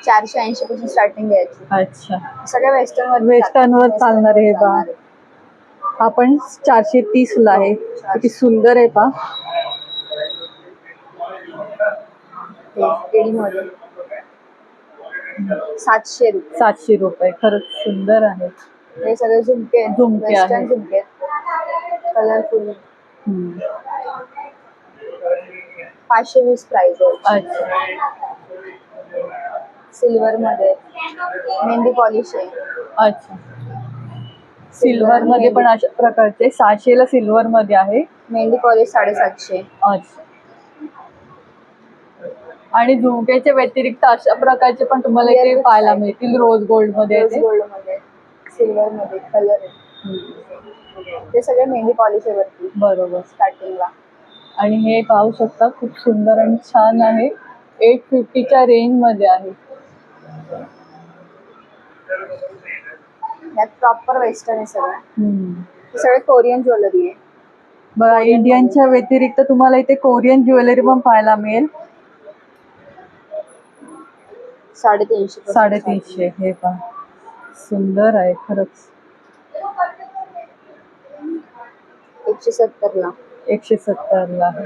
480 पासून स्टार्टिंग आहे याची. अच्छा. सगळ्या वेस्टर्न वर चालणार आहे पा. आपण 430 ला आहे. किती सुंदर आहे पा. मध्ये 700 रुपये. 700 रुपये. खरंच सुंदर आहे. हे सगळे झुमके आहेत. झुमके आहेत. वेस्टर्न झुमके कलरफुल. 520 प्राइस आहे. अच्छा. सिल्वर मध्ये मेहंदी पॉलिश आहे. अच्छा. सिल्वर मध्ये पण अशा प्रकारचे 600 ला सिल्वर मध्ये आहे. मेहंदी पॉलिश 750. अच्छा. आणि झुमक्याच्या व्यतिरिक्त अशा प्रकारचे पण तुम्हाला इथे पाहायला मिळतील. रोज गोल्ड मध्ये. रोज गोल्ड मध्ये, सिल्वर मध्ये कलर आहे. ते सगळे मेहंदी पॉलिश आहे वरती. बरोबर. स्टार्टिंगला. आणि हे पाहू शकता खूप सुंदर आणि छान आहे. 850च्या रेंज मध्ये आहे. यात प्रॉपर वेस्टर्न आहे सगळं. हम्म. सगळे कोरियन ज्वेलरी आहे. बघा इंडियनच्या व्यतिरिक्त तुम्हाला इथे कोरियन ज्वेलरी पण पाहायला मिळेल. 350. 350. हे पहा सुंदर आहे खरंच. 170 ला. 170 ला आहे.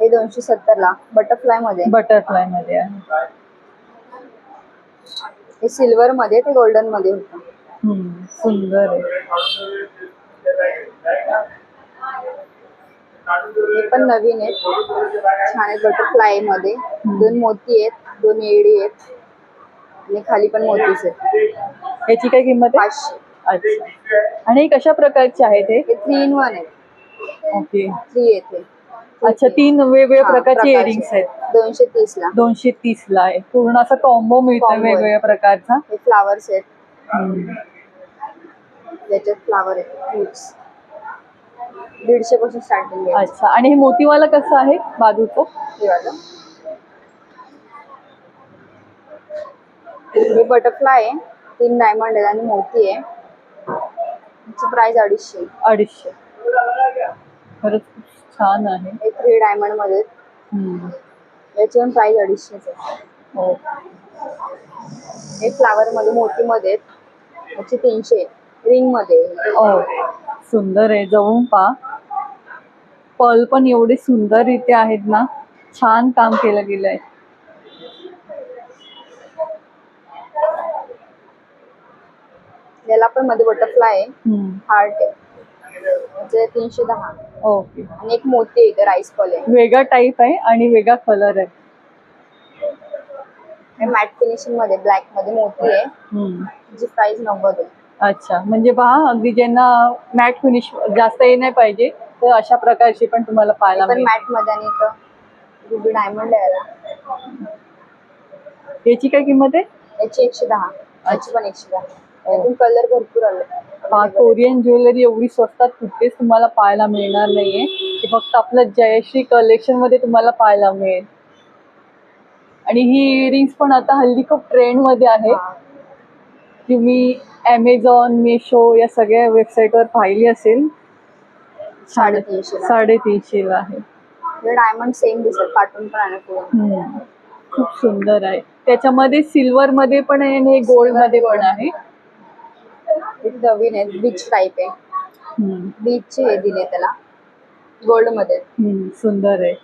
हे 270 ला बटरफ्लाय मध्ये. बटरफ्लाय मध्ये आहे. हे सिल्वर मध्ये, ते गोल्डन मध्ये होतं. सुंदर आहे. हे पण नवीन आहे. छान आहे. बटरफ्लाय मध्ये 2 मोती आहेत, 2 एडी आहेत आणि खाली पण मोतीच आहेत. याची काय किंमत आहे? 500. अच्छा. आणि कशा प्रकारचे आहे ते? हे 3 in 1 आहे. ओके. 3 येते. अच्छा. 3 वेगवेगळ्या प्रकारचे इयरिंग्स आहेत. 230 ला. 230 ला आहे. पूर्ण असा कॉम्बो मिळतो Combo आहे. वेगवेगळ्या प्रकारचा. हे फ्लावर्स आहेत. याच्यात फ्लावर आहेत. फ्रुट्स 150 पासून स्टार्टिंग आहे. अच्छा. आणि हे मोतीवाला कसं आहे बाजूचं? हे वाला. हे बटरफ्लाय आहे. 3 डायमंड आहेत आणि मोती आहे. याची प्राइस 250. 250. खरंच खूप छान आहे. हे 3 डायमंड मध्ये. याची पण प्राइस 250 आहे. हो. हे फ्लावर मध्ये मोती मध्ये आहेत. याची 300. रिंग मध्ये. हो. सुंदर आहे. जवळून पहा. पल पण एवढे सुंदर इथे आहेत ना. छान काम केलं गेलं आहे. याला पण मध्ये बटरफ्लाय आहे. हार्ट आहे. याचे 310. ओके. आणि एक मोती आहे, राईस पल आहे. वेगळा टाईप आहे आणि वेगळा कलर आहे. हे मॅट फिनिशिंग मध्ये ब्लॅक मध्ये मोती आहे. जी प्राइस 90 आहे. अच्छा. म्हणजे पहा अगदी ज्यांना मॅट फिनिश जास्त हे नाही पाहिजे तर अशा प्रकारची पण तुम्हाला पाहायला पण मिळेल. मॅट मध्ये आणि इथं रुबी डायमंड आहे याला. याची काय किंमत आहे? याची 110. याची पण 110. यातून कलर भरपूर आले. पहा कोरियन ज्वेलरी एवढी स्वस्तात कुठेच तुम्हाला पाहायला मिळणार नाहीये. ते फक्त आपलं जयश्री कलेक्शन मध्ये तुम्हाला पाहायला मिळेल. आणि ही इयरिंग्स पण आता हल्ली खूप ट्रेंड मध्ये आहे. तुम्ही ॲमेझॉन, मिशो या सगळ्या वेबसाईटवर पाहिली असेल. 350 ला आहे. डायमंड सेम दिसत. पाठवून पण आहे पुढे. खूप सुंदर आहे. त्याच्यामध्ये सिल्वर मध्ये पण आहे आणि गोल्ड मध्ये पण आहे. नवीन आहे. बीच टाईप आहे. बीचचे हे दिले त्याला गोल्ड मध्ये. सुंदर आहे.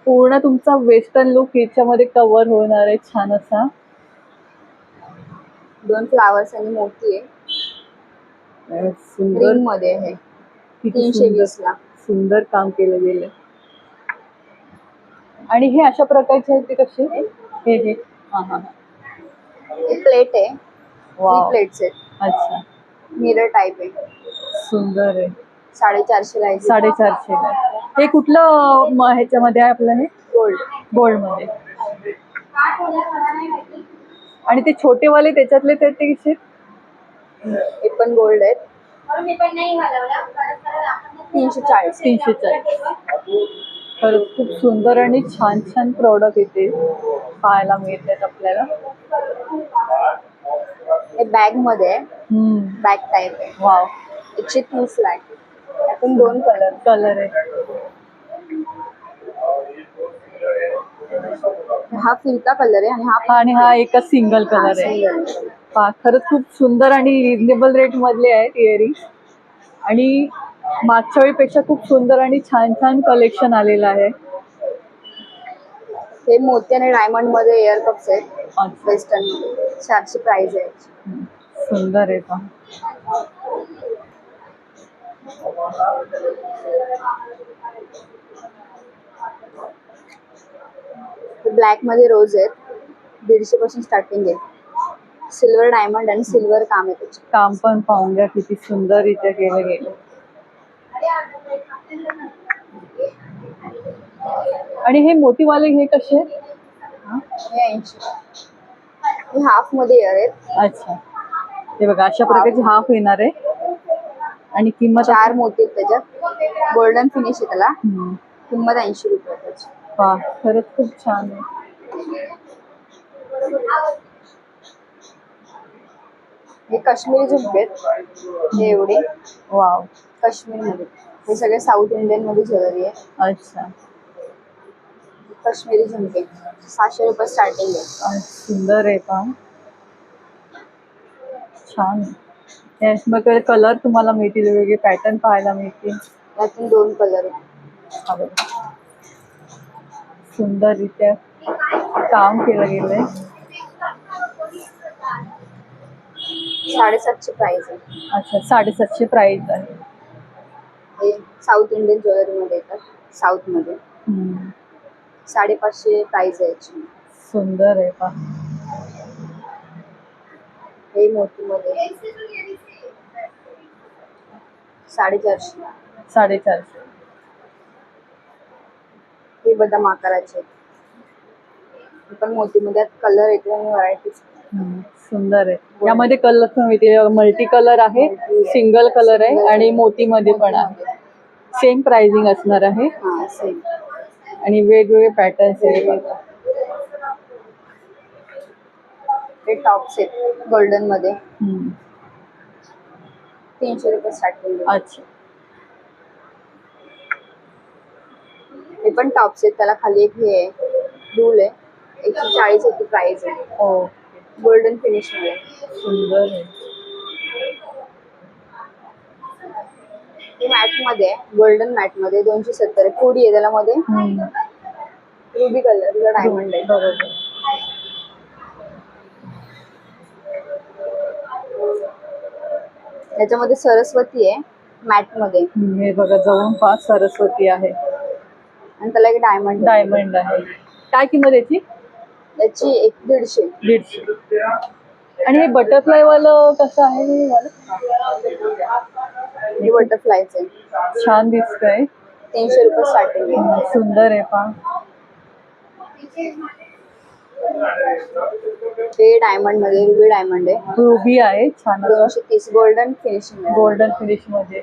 पूर्ण तुमचा वेस्टर्न लुक याच्यामध्ये कव्हर होणार आहे छान असा. 2 फ्लावर्स आणि मोती आहे. सुंदर रिंग मध्ये आहे. किती 320 ला. सुंदर काम केलं गेलं. आणि हे अशा प्रकारचे आहेत ते कसे? हे प्लेट आहे. वाव. प्लेट्स आहेत. अच्छा. मिरर टाईप आहे. सुंदर आहे. 450 ला आहे. 450 ला. हे कुठलं ह्याच्यामध्ये आहे आपलं? हे गोल्ड. गोल्ड मध्ये. आणि ते छोटेवाले त्याच्यातले ते कसे? हे पण गोल्ड आहेत. 340. 340. खरंच खूप सुंदर आणि छान छान प्रॉडक्ट इथे पाहायला मिळतात आपल्याला. हे बॅग मध्ये आहे. बॅग टाईप आहे. वाव. 130 ला आहे. यातून 2 कलर आहे. हा फिरता कलर आहे आणि आणि हा एकच सिंगल कलर आहे. पहा खरंच खूप सुंदर आणि रिझनेबल रेट मधले आहेत इयरिंग्स. आणि मागच्या वेळीपेक्षा खूप सुंदर आणि छान छान कलेक्शन आलेलं आहे. हे मोती आणि डायमंड मध्ये इयर कप्स आहेत. वेस्टर्न मध्ये 400 प्राइस आहे. सुंदर आहे पहा. ब्लॅक मध्ये रोज आहेत. 150 पासून स्टार्टिंग आहे. सिल्वर डायमंड आणि सिल्वर काम आहे त्याचे. काम पण पाहून घ्या किती सुंदर इथे केलं गेलं. आणि हे मोतीवाले हे कसे? हे 80. हे हाफ मध्ये इयर आहेत. अच्छा. हे बघा अशा प्रकारचे हाफ येणार आहे. आणि किंमत 4 मोती आहेत त्याच्यात. गोल्डन फिनिश आहे त्याला. किंमत 80 रुपये त्याची. वा खरंच खूप छान आहे. हे काश्मीरी झुमके आहेत. हे एवढे. वाव. काश्मीर मध्ये. हे सगळे साऊथ इंडियन मध्ये ज्वेलरी आहे. अच्छा. काश्मीरी झुमके 600 रुपये स्टार्टिंग आहे. सुंदर आहे पहा. छान आहे. यामध्ये कलर तुम्हाला मिळतील, वेगवेगळे पॅटर्न पाहायला मिळतील. यातून 2 कलर आहेत. सुंदररित्या काम केलं गेलंय. 750 प्राइस आहे. अच्छा 750 प्राइस आहे. हे साऊथ इंडियन ज्वेलरी मध्ये येतात. साऊथ मध्ये 550 प्राइस आहे याची. सुंदर आहे पहा. हे मोती मध्ये 450. 450. हे बदाम आकाराचे. हे पण मोती मध्ये कलर येतो आणि व्हरायटीज. सुंदर आहे. यामध्ये कलर पण मिळते. मल्टी कलर आहे, सिंगल कलर आहे आणि मोती मध्ये पण आहे. सेम प्राइसिंग असणार आहे. हा सेम. आणि वेगवेगळे पॅटर्न्स आहे. हे टॉप्स आहेत गोल्डन मध्ये. 300 रुपये स्टार्टिंग. अच्छा. हे पण टॉप्स आहेत. त्याला खाली एक हे आहे, डूल आहे. 140 याची प्राइस आहे. हो. गोल्डन फिनिश मध्ये. सुंदर आहे. हे मॅट मध्ये आहे. गोल्डन मॅट मध्ये 270 आहे. पुडी आहे त्याला मध्ये. रुबी कलर डायमंड आहे. बरोबर. याच्यामध्ये सरस्वती आहे मॅट मध्ये. हे बघा जवळपास सरस्वती आहे आणि त्याला एक डायमंड आहे. काय किंमत याची? याची 150. 150. आणि हे बटरफ्लाय वालं कसं आहे? हे बटरफ्लायच आहे. छान दिसतंय. 300 रुपये स्टार्टिंग आहे. सुंदर आहे पहा. हे डायमंड मध्ये रुबी डायमंड आहे. रुबी आहे. छान 230 गोल्डन फिनिशिंग आहे. गोल्डन फिनिश मध्ये.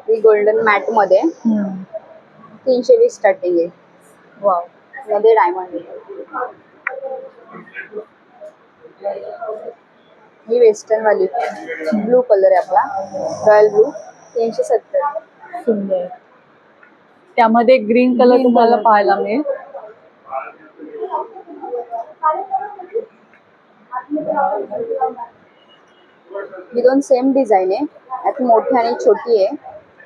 ही गोल्डन मॅट मध्ये 320 स्टार्टिंग आहे. वाव. मध्ये डायमंड आहे. ही वेस्टर्न वाली ब्लू कलर आहे आपला, रॉयल ब्लू. 370. सुंदर. त्यामध्ये ग्रीन कलर तुम्हाला पाहायला मिळेल. ही 2 सेम डिझाईन आहे. यात मोठी आणि छोटी आहे.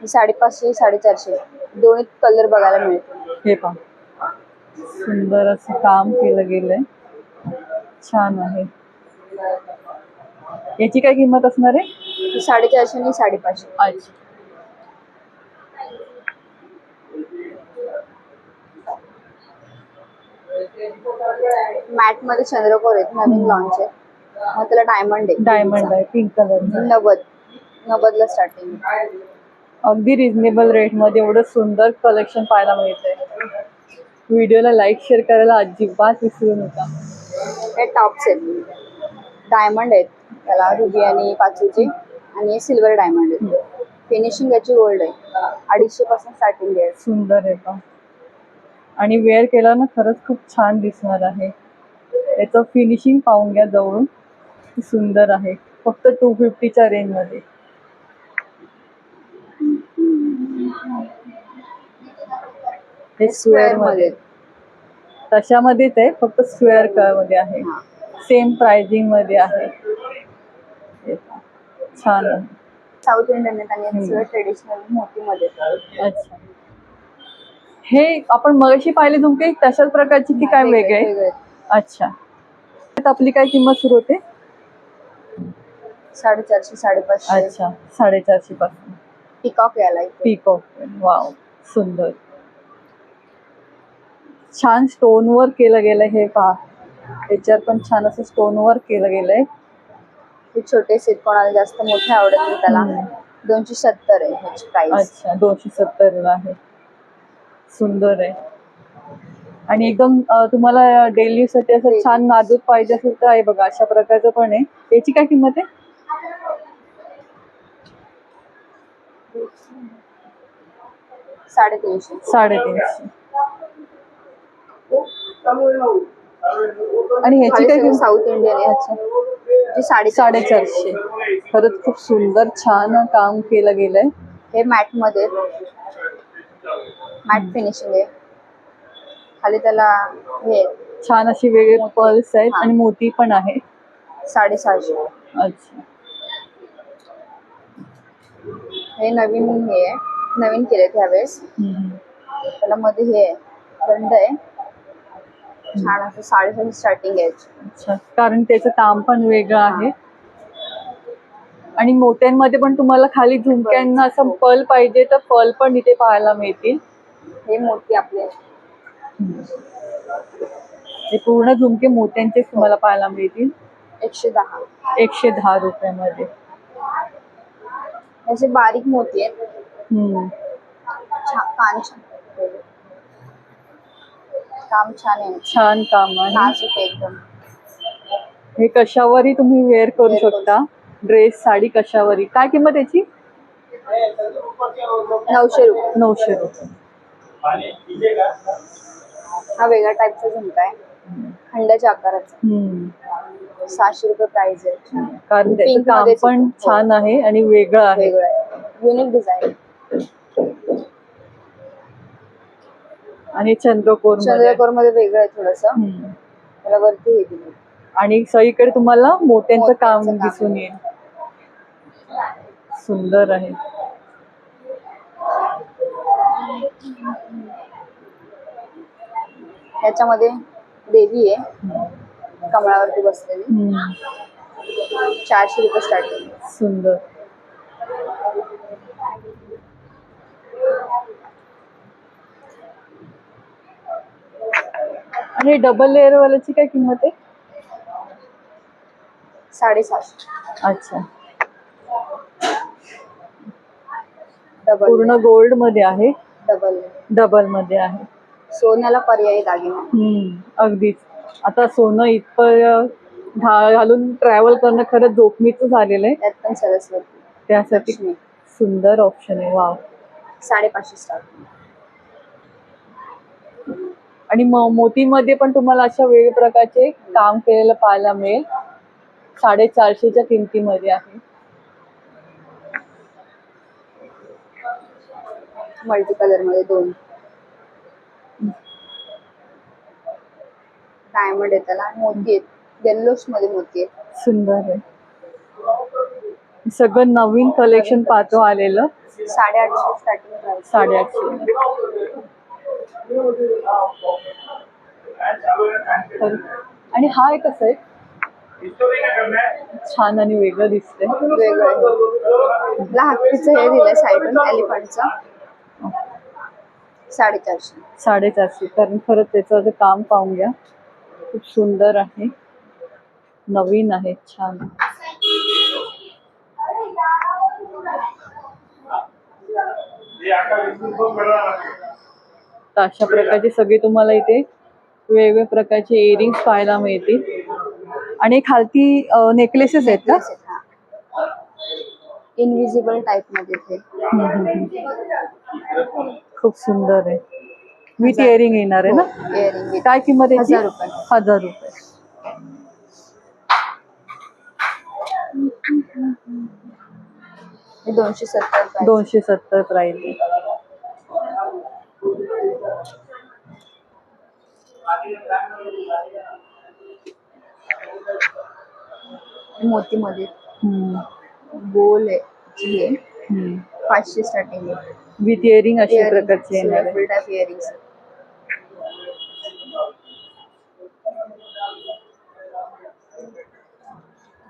ही 550 450 दोन्ही कलर बघायला मिळते. हे पहा सुंदर असं काम केलं गेलंय. छान आहे. याची काय किंमत असणार आहे? ही 450 आणि 550. अच्छा. मॅट मध्ये चंद्रकोर आहेत. नवीन लॉन्च आहे. मग त्याला डायमंड आहे. डायमंड आहे पिंक कलर. 90 ला स्टार्टिंग. अगदी रिझनेबल रेट मध्ये एवढं सुंदर कलेक्शन पाहायला मिळतंय. व्हिडिओला लाईक शेअर करायला अजिबात विसरू नका. हे टॉप्स आहेत, डायमंड आहेत, त्याला रुबी आणि पाचूचे, आणि सिल्वर डायमंड आहेत. फिनिशिंग याची गोल्ड आहे. 250 पासून स्टार्टिंग आहे. सुंदर आहे का, आणि वेअर केला ना खरंच खूप छान दिसणार आहे. याचं फिनिशिंग पाहून घ्या जवळून, सुंदर आहे. फक्त 250च्या रेंजमध्ये. हे स्क्वेअर मध्ये, तशामध्येच आहे, फक्त स्क्वेअर कलर मध्ये आहे. सेम प्राइसिंग मध्ये आहे. हे पहा, छान आहे. साऊथ इंडियन आहेत आणि सगळं ट्रेडिशनल मोतीमध्ये. अच्छा, हे आपण मगाशी पाहिले झुमके तशाच प्रकारची की काय वेगळे? अच्छा, आपली काय किंमत सुरू होते? 450 550. अच्छा, 450 पासून. पिकॉक याला पीकॉक, वाव, सुंदर. छान स्टोन वर्क केलं गेलंय. हे पहा, त्याच्यावर पण छान असं स्टोन वर्क केलं गेलंय. हे छोटे सेट कोणाला जास्त मोठे आवडत नाही त्याला 270 आहे ह्याची प्राइस. अच्छा, 270 ला आहे. सुंदर आहे. आणि एकदम तुम्हाला डेली साठी असं छान नाजूक पाहिजे असेल तर आहे बघा, अशा प्रकारचं पण आहे. याची काय किंमत आहे? 350. 350. आणि ह्याची काय किंमत? साऊथ इंडियन आहे. अच्छा, जी 450. 450. खरंच खूप सुंदर छान काम केलं गेलंय. हे मॅट मध्ये, मॅट फिनिशिंग आहे. खाली त्याला हे छान अशी वेगळे पर्ल्स आहेत आणि मोती पण आहे. 650. अच्छा, हे नवीन हे आहे, नवीन केले त्यावेळेस. त्याला मध्ये हे बंद आहे. छान असं 650 स्टार्टिंग आहे. अच्छा, कारण त्याचं काम पण वेगळं आहे. आणि मोत्यांमध्ये पण तुम्हाला खाली झुमक्यांना असं पर्ल पाहिजे तर पर्ल पण इथे पाहायला मिळतील. हे मोती आपले हे पूर्ण झुमके मोत्यांचे तुम्हाला पाहायला मिळतील. 110. 110 रुपयामध्ये. असे बारीक मोती आहेत. कान छान, काम छान आहे. छान काम आहे. नाजूक एकदम. हे कशावरही तुम्ही वेअर करू शकता. ड्रेस, साडी, कशावरही. काय किंमत याची? 900 रुपये. 900 रुपये. हा वेगळा टाईपचा झुमका आहे, खंडाच्या आकाराचा. 600 रुपये प्राइस आहे. कारण त्याचं Pink काम मध्येच पण येतो. छान आहे आणि वेगळं आहे. वेगळं आहे, युनिक डिझाईन. आणि चंद्रकोर मध्ये वेगळं आहे थोडस. त्याला वरती हे दिलं आणि सगळीकडे तुम्हाला मोत्यांचं काम दिसून येईल. सुंदर आहे. त्याच्यामध्ये देवी आहे कमळावरती बसलेली. 400 रुपये स्टार्टिंग. सुंदर. आणि डबल लेअर वाल्याची काय किंमत आहे? 750. अच्छा, डबल पूर्ण गोल्ड मध्ये आहे. डबल डबल मध्ये आहे. सोन्याला पर्यायी दागिना. अगदीच. आता सोनं इतकं घालून ट्रॅव्हल करणं खरंच जोखमीचं झालेलं आहे. त्यात पण सरस्वती. त्यासाठी सुंदर ऑप्शन आहे. वाव. 550 स्टार्टिंग. आणि मोतीमध्ये पण तुम्हाला अशा वेगवेगळ्या प्रकारचे काम केलेलं पाहायला मिळेल. 450च्या किमतीमध्ये आहे. मल्टी कलर मध्ये 2 डायमंड आहे, त्याला मोती आहेत. येल्लोश मध्ये मोती आहेत. सुंदर आहे. सगळं नवीन कलेक्शन पाहतो आलेलं. 850 स्टार्टिंग प्राइस. 850. आणि हा एक कसं आहे, छान आणि वेगळं दिसतंय. वेगळं आहे. आपला हत्तीचं हे दिलंय साईडून एलिफंटचं. 450. 450. कारण खरंच त्याचं जे काम पाहून घ्या, खूप सुंदर आहे, नवीन आहे, छान. तर अशा प्रकारचे सगळे तुम्हाला इथे वेगवेगळ्या प्रकारचे इयरिंग्स पाहायला मिळतील. आणि खालती नेकलेसेस आहेत का? इनविजिबल टाइप मध्ये ते. खूप सुंदर आहे. विथ इयरिंग येणार आहे ना? इयरिंग काय किंमत आहे? 1000 रुपये. 1000 रुपये. हे 270 270 प्राइस आहे. मोती मध्ये हम्म. गोल आहे जी आहे हम्म. 500 स्टार्टिंग आहे. विथ इयरिंग अशा प्रकारचे येणार आहे. फुल टाइप इयरिंग्स.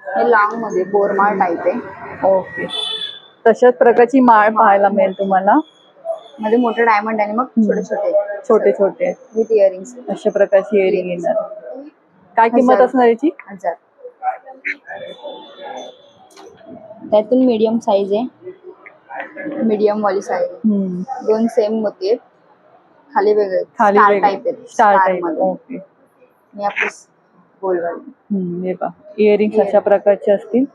हे लॉंग मध्ये बोरमाळ टाइप आहे. ओके. तशाच प्रकारची माळ पाहायला मिळेल तुम्हाला. मध्ये मोठे डायमंड आणि मग छोटे छोटे छोटे छोटे विथ इयरिंग्स. अशा प्रकारची इयरिंग येणार. काय किंमत 1000 असणार याची? 1000. त्यातून मीडियम साईज आहे. मीडियम वाली साईज आहे. हम्म. 2 सेम मोती आहेत. खाली वेगळे खाली स्टार वेगळे. टाइप आहेत. Star star type. मध्ये ओके. आणि आपली गोलवाली. हे पहा इयरिंग्स अशा प्रकारचे असतील.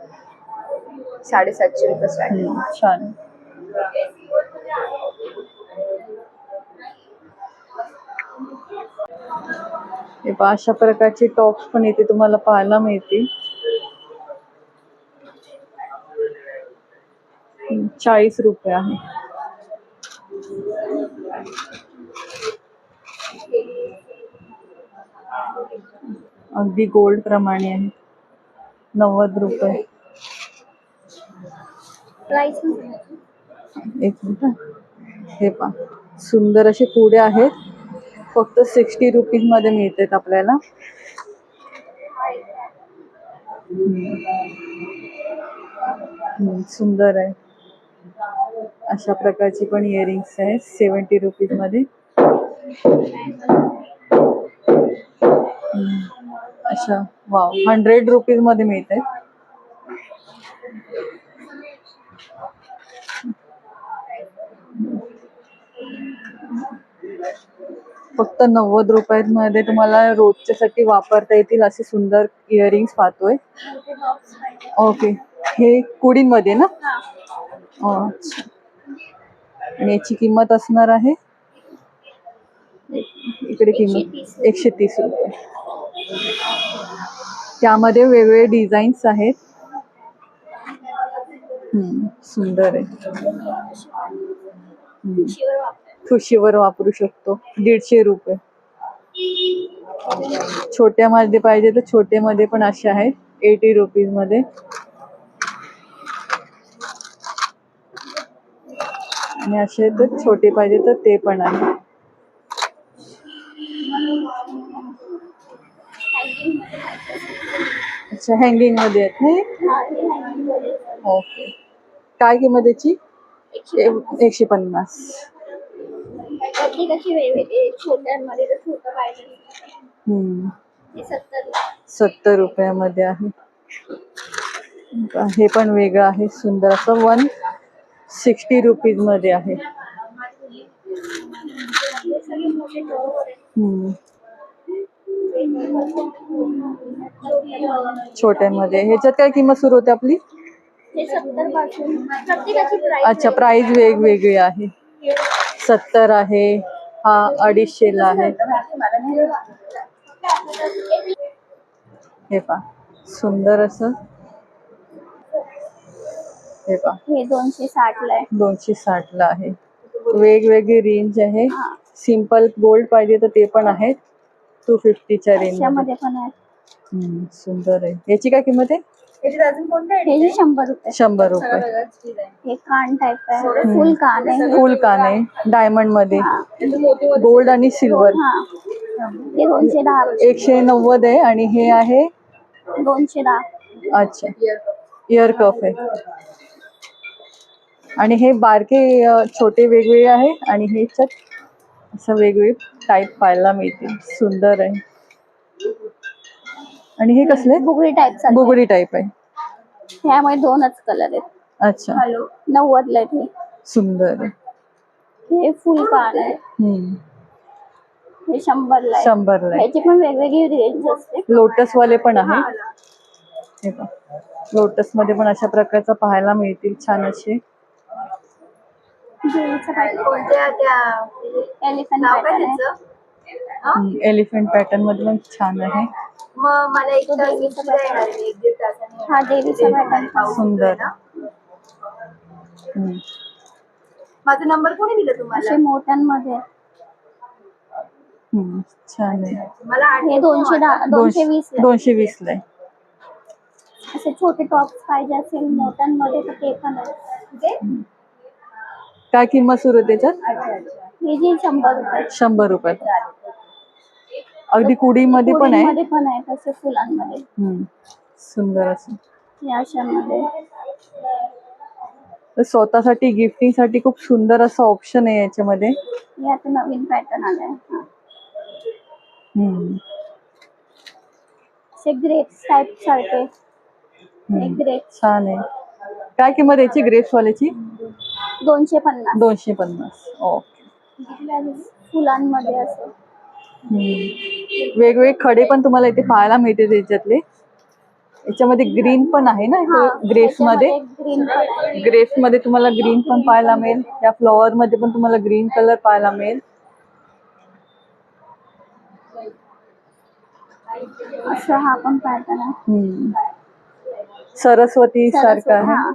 750 रुपये स्टार्टिंग. छान. हे पहा अशा प्रकारचे टॉप्स पण इथे तुम्हाला पाहायला मिळतील. 40 रुपये आहे. अगदी गोल्ड प्रमाणे आहे. 90 रुपये. प्राइस एक मिनिट. हे पहा सुंदर असे पुडे आहेत. फक्त 60 रुपीज मध्ये मिळतात आपल्याला. सुंदर आहे. अशा प्रकारची पण इयरिंग्स आहेत 70 रुपीज मध्ये. अशा वाव 100 रुपीज मध्ये मिळत आहेत. फक्त 90 रुपयांमध्ये तुम्हाला रोजच्यासाठी वापरता येतील असे सुंदर इयरिंग्स पाहतोय. ओके. हे कुडींमध्ये ना? अच्छा. आणि याची किंमत असणार आहे इकडे किंमत 130 रुपये. त्यामध्ये वेगवेगळे डिझाईन्स आहेत. सुंदर आहे. ठुशीवर वापरू शकतो. 150 रुपये. छोट्यामध्ये पाहिजे तर छोट्यामध्ये पण असे आहेत 80 रुपीज मध्ये. आणि असे तर छोटे पाहिजे तर ते पण आहे. अच्छा हँगिंग मध्ये आहेत ना? ओके. काय किंमत याची? 150. छोट्यांमध्ये 70 रुपयामध्ये आहे. हे पण वेगळं आहे सुंदर असं 160 रुपीज मध्ये आहे. छोट्यांमध्ये ह्याच्यात काय किंमत सुरू होते आपली? 70 पासून प्रत्येकाची प्राइस. अच्छा प्राइस वेगवेगळी आहे. 70 आहे. हा 250 ला आहे. हे पहा सुंदर असं. हे पहा हे 260 ला आहे. 260 ला आहे. वेगवेगळी रेंज आहे. सिंपल गोल्ड पाहिजे तर ते पण आहेत 250च्या रेंज मध्ये. पण आहे. सुंदर आहे. याची काय किंमत आहे? हे 100 रुपये. 100 रुपये. हे कान टाइप आहे. फुल कान आहे. फुल कान आहे डायमंड मध्ये. गोल्ड आणि सिल्वर. हे 210. 190 आहे. आणि हे आहे 210. अच्छा इयर कफ आहे. आणि हे बारके छोटे वेगवेगळे आहे. आणि हे असं वेगवेगळे टाईप पाहायला मिळतील. सुंदर आहे. आणि हे कसले? बुगडी टाइप. बुगडी टाईप आहे. ह्यामध्ये 2च कलर आहेत. अच्छा 90 ला आहे. सुंदर आहे. हे फुल कान आहे. हे 100ला आहे. 100ला आहे. ह्याची पण वेगवेगळी रेंज असते. लोटस वाले पण आहे. हा. हे पहा, लोटस मध्ये पण अशा प्रकारचं पाहायला मिळतील छान असे. एलिफंट पॅटर्न आहे. एलिफंट पॅटर्न मध्ये पण छान आहे. हा देवीचा पॅटर्न सुंदर. माझा नंबर कोणी दिला तुम्हाला? असे मोत्यांमध्ये छान आहे. हे 220 ला. 220 ला आहे. असे छोटे टॉप्स पाहिजे असेल मोत्यांमध्ये तर ते पण आहे. काय किंमत सुरू आहे त्याच्यात? हे जे 100 रुपये. 100 रुपये. अगदी कुडीमध्ये पण आहे. कुडीमध्ये पण आहे तसे फुलांमध्ये. सुंदर असं. या अशामध्ये स्वतःसाठी गिफ्टिंग साठी खूप सुंदर असं ऑप्शन आहे याच्यामध्ये. हे आता नवीन पॅटर्न आलाय. असे ग्रेप्स टाइप सारखे. ग्रेप्स छान आहे. काय किंमत याची ग्रेप्स वाल्याची? 250. 250. ओके. फुलांमध्ये असं वेगवेगळे खडे पण तुम्हाला इथे पाहायला मिळते त्याच्यातले. याच्यामध्ये ग्रीन पण आहे ना ग्रेप्स मध्ये. ग्रीन ग्रेप्स मध्ये तुम्हाला ग्रीन पण पाहायला मिळेल. या फ्लॉवर मध्ये पण तुम्हाला ग्रीन कलर पाहायला मिळेल. असं हा पण पॅटर्न आहे. सरस्वती सारखं आहे.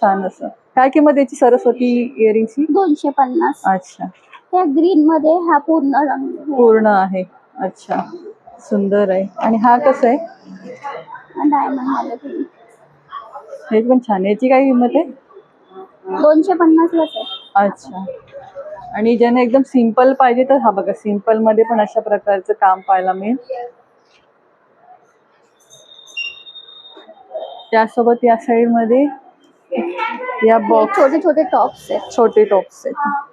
छान असं. काय किंमत याची सरस्वती इयरिंगची? 250. अच्छा. त्या ग्रीन मध्ये हा पूर्ण रंग पूर्ण आहे. अच्छा, सुंदर आहे. आणि हा कसा आहे? डायमंड मध्ये. हे पण छान आहे. याची काय किंमत आहे? 250 लाच आहे. अच्छा. आणि ज्यांना एकदम सिंपल पाहिजे तर हा बघा, सिंपल मध्ये पण अशा प्रकारचं काम पाहायला मिळेल. त्यासोबत या साइड मध्ये या बॉक्स छोटे छोटे टॉप्स आहेत. छोटे टॉप्स आहेत.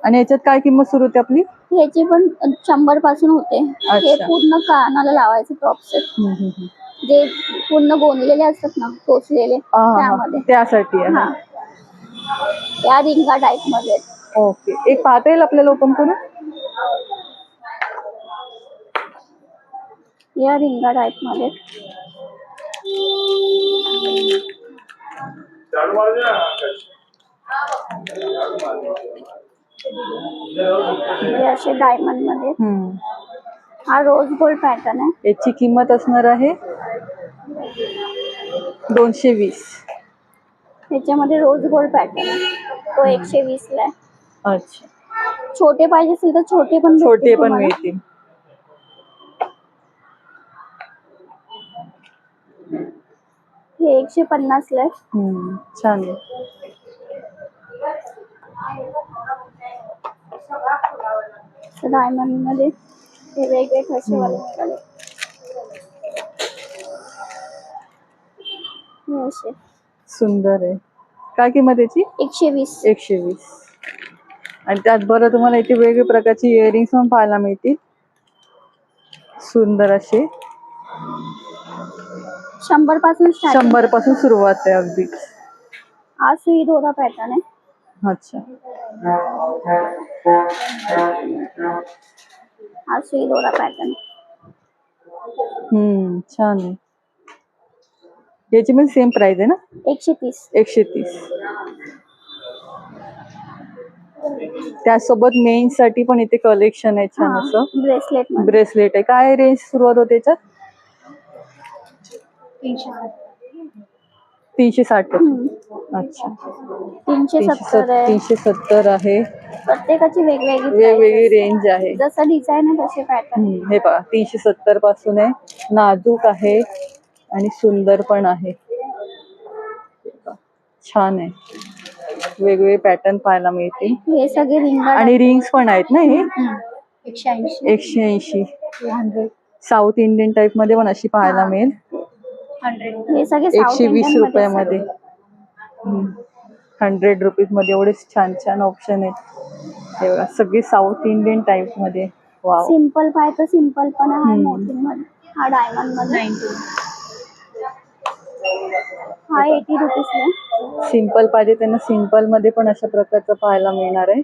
आणि याच्यात काय किंमत सुरू होते आपली? ह्याची पण 100 पासून होते. हे पूर्ण कानाला लावायचे टॉप्स आहेत. जे पूर्ण गोंदलेले असतात ना, टोचलेले त्यामध्ये. त्यासाठी आहे. या रिंगा टाइप मध्ये. ओके. एक पाहता येईल आपल्याला ओपन करून? या रिंगा टाइप मध्ये. हे असे डायमंड मध्ये. हा रोज गोल्ड पॅटर्न आहे. याची किंमत असणार आहे 220. त्याच्यामध्ये रोज गोल्ड पॅटर्न आहे. तो 120 ला आहे. अच्छा. छोटे पाहिजे असेल तर छोटे पण मिळतील. हे 150 ला आहे. छान आहे. डायमंड मध्ये हे वेगळे कसे वाले निघाले. हे असे सुंदर आहे. काय किंमत याची? 120. 120. आणि त्यात बरं तुम्हाला इथे वेगवेगळ्या प्रकारची इयरिंग्स पण पाहायला मिळतील. सुंदर असे. 100 पासून 100 पासून सुरुवात आहे अगदी. हा सुई दोरा पॅटर्न आहे. अच्छा. हा सुई दोरा पॅटर्न. छान आहे. याची पण सेम प्राइस आहे ना? 130. 130. त्यासोबत मेन्स साठी पण इथे कलेक्शन आहे छान असं. ब्रेसलेट आहे. काय रेंज सुरुवात होते त्याच्यात? 360 पासून. अच्छा. 370 आहे. प्रत्येकाची वेगवेगळी रेंज आहे. जसं डिझाईन आहे तसे पॅटर्न. हे पहा 370 पासून आहे. नाजूक आहे आणि सुंदर पण आहे. छान आहे. वेगवेगळे पॅटर्न पाहायला मिळतील. हे सगळे रिंग आणि रिंग्स पण आहेत ना हे? 180. 180. साऊथ इंडियन टाइप मध्ये पण अशी पाहायला मिळेल. हे सगळे 120 रुपयामध्ये. 100 रुपीज मध्ये एवढेच छान छान ऑप्शन आहेत. हे बघा सगळे साऊथ इंडियन टाइप मध्ये. वाव. सिंपल पाहिजे सिंपल पण आहे. मोतीमध्ये हा डायमंड मध्ये. हा 80 रुपीज. सिंपल पाहिजे त्यांना सिंपल मध्ये पण अशा प्रकारचं पाहायला मिळणार आहे.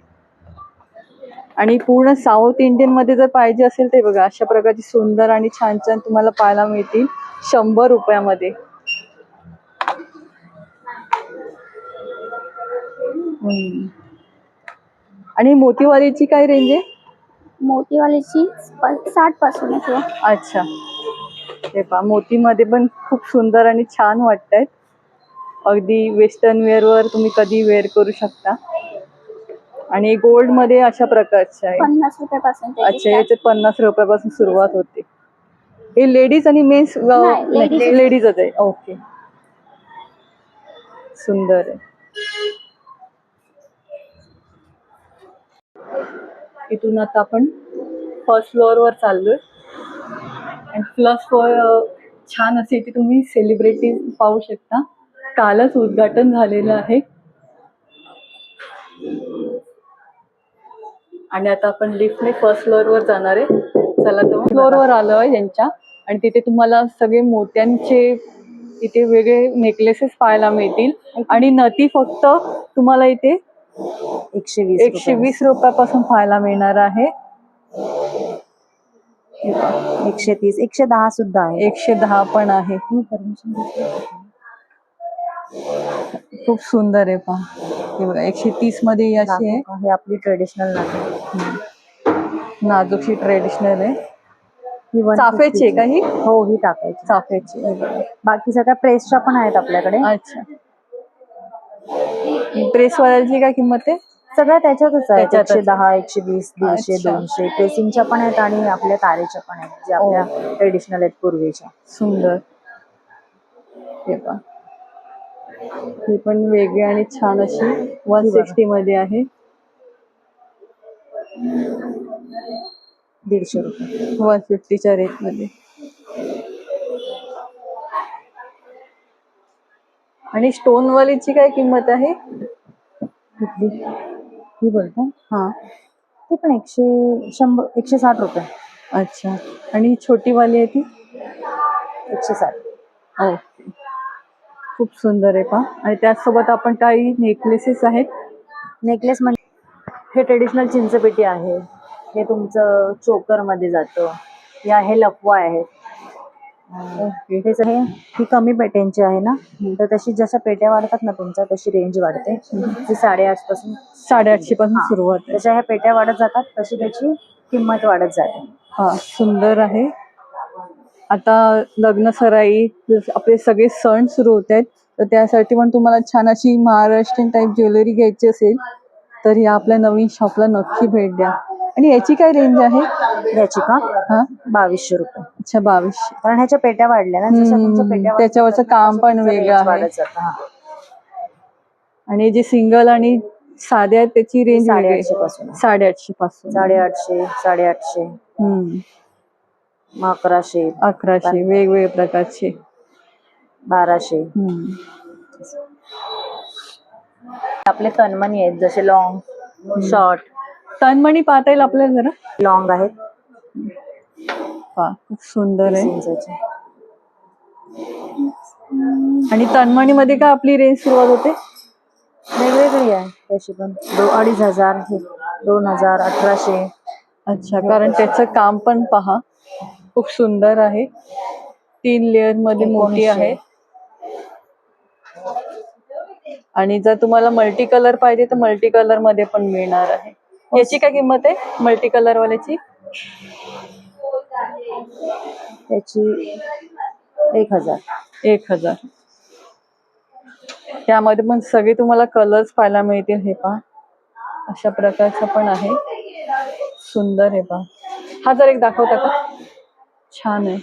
आणि पूर्ण साऊथ इंडियन मध्ये जर पाहिजे असेल ते बघा, अशा प्रकारची सुंदर आणि छान छान तुम्हाला पाहायला मिळतील 100 रुपयामध्ये. आणि मोतीवालीची काय रेंज आहे? मोतीवालीची 60 पासून आहे. अच्छा, हे पहा मोतीमध्ये पण खूप सुंदर आणि छान वाटतायत. अगदी वेस्टर्न वेअर वर तुम्ही कधी वेअर करू शकता. आणि गोल्ड मध्ये अशा प्रकारचे आहे. 50 रुपयापासून ते अच्छा, याच्यात 50 रुपयापासून सुरुवात होते. हे लेडीज आणि मेन्स लेडीजच आहे. ओके, सुंदर आहे. इथून आता आपण फर्स्ट फ्लोअर वर चाललोय. आणि फर्स्ट फ्लोअर छान असे इथे तुम्ही सेलिब्रिटी पाहू शकता. कालच उद्घाटन झालेलं आहे. आणि आता आपण लिफ्टने फर्स्ट फ्लोअर वर जाणार आहे. चला तर फ्लोअर वर आलोय यांच्या. आणि तिथे तुम्हाला सगळे मोत्यांचे इथे वेगळे नेकलेसेस पाहायला मिळतील. आणि नथी फक्त तुम्हाला इथे 120 रुपयापासून पाहायला मिळणार आहे. 130, 110 सुद्धा आहे. 110 पण आहे. खूप सुंदर आहे पहा. हे बघा 130 मध्ये अशी आहे. हे आपली ट्रेडिशनल नाजूकशी ट्रेडिशनल आहे. चाफ्याची आहे का ही? हो, ही टाकायची चाफ्याची. बाकी सगळ्या प्रेसच्या पण आहेत आपल्याकडे. अच्छा, प्रेसवाल्याची काय किंमत आहे? सगळ्या त्याच्यातच आहे. त्याच्यातच. 110, 120, 150, अच्छा. 200 प्रेसिंगच्या पण आहेत आणि आपल्या तारेच्या पण आहेत, जे आपल्या ट्रेडिशनल आहेत पूर्वीच्या. सुंदर. हे पहा, ही पण वेगळी आणि छान अशी 160 मध्ये आहे. 150 रुपये. 150च्या रेट मध्ये. आणि स्टोन वालीची काय किंमत आहे? कुठली? ही बोलता? हा, ती पण 160 रुपये. अच्छा. आणि छोटी वाली आहे ती 160. ओके, खूप सुंदर आहे पहा. आणि त्याचसोबत आपण काही नेकलेसेस आहेत. नेकलेस म्हणजे हे ट्रेडिशनल चिंचपेटी आहे. हे तुमचं चोकर मध्ये जातं. या हे लपवा आहे. हे सगळे ही कमी पेट्यांची आहे ना, तर तशी जशा पेट्या वाढतात ना तुमच्या, तशी रेंज वाढते. ती 850 पासून 850 पासून सुरुवात आहे. जशा ह्या पेट्या वाढत जातात तशी त्याची किंमत वाढत जाते. हा, सुंदर आहे. आता लग्न सराई आपले सगळे सण सुरू होत आहेत, तर त्यासाठी पण तुम्हाला छान अशी महाराष्ट्रीयन टाईप ज्वेलरी घ्यायची असेल तर या आपल्या नवीन शॉपला नक्की भेट द्या. आणि याची काय रेंज आहे? याची का? हा, 2200 रुपये. अच्छा, 2200. कारण ह्याच्या पेट्या वाढल्या ना, जशा तुमच्या पेट्या त्याच्यावरचं काम पण वेगळं आहे. वाढत जातं. हा. आणि जे सिंगल आणि साध्या आहेत त्याची रेंज 850 पासून. 850 पासून. 850, 850, 1100, 1100 वेगवेगळ्या प्रकारचे. 1200. आपले तन्मणी आहेत, जसे लॉंग, शॉर्ट. तन्मणी पाहता येईल आपल्याला जरा? लॉंग आहेत. खूप सुंदर आहे. 30 इंचाचे. आणि तन्मणी मध्ये का आपली रेंज सुरुवात होते? वेगवेगळी आहे त्याची पण. 2500, 2000, 1800. अच्छा, कारण त्याचं काम पण पहा, खूप सुंदर आहे. 3 लेअर मध्ये मोठी आहे. आणि जर तुम्हाला मल्टी कलर पाहिजे तर मल्टी कलर मध्ये पण मिळणार आहे. याची काय किंमत आहे मल्टी कलर वाल्याची? त्याची 1000. 1000. त्यामध्ये पण सगळे तुम्हाला कलर्स पाहायला मिळतील. हे पहा, अशा प्रकारचं पण आहे. सुंदर आहे पहा. हा जर एक दाखवता का? छान आहे.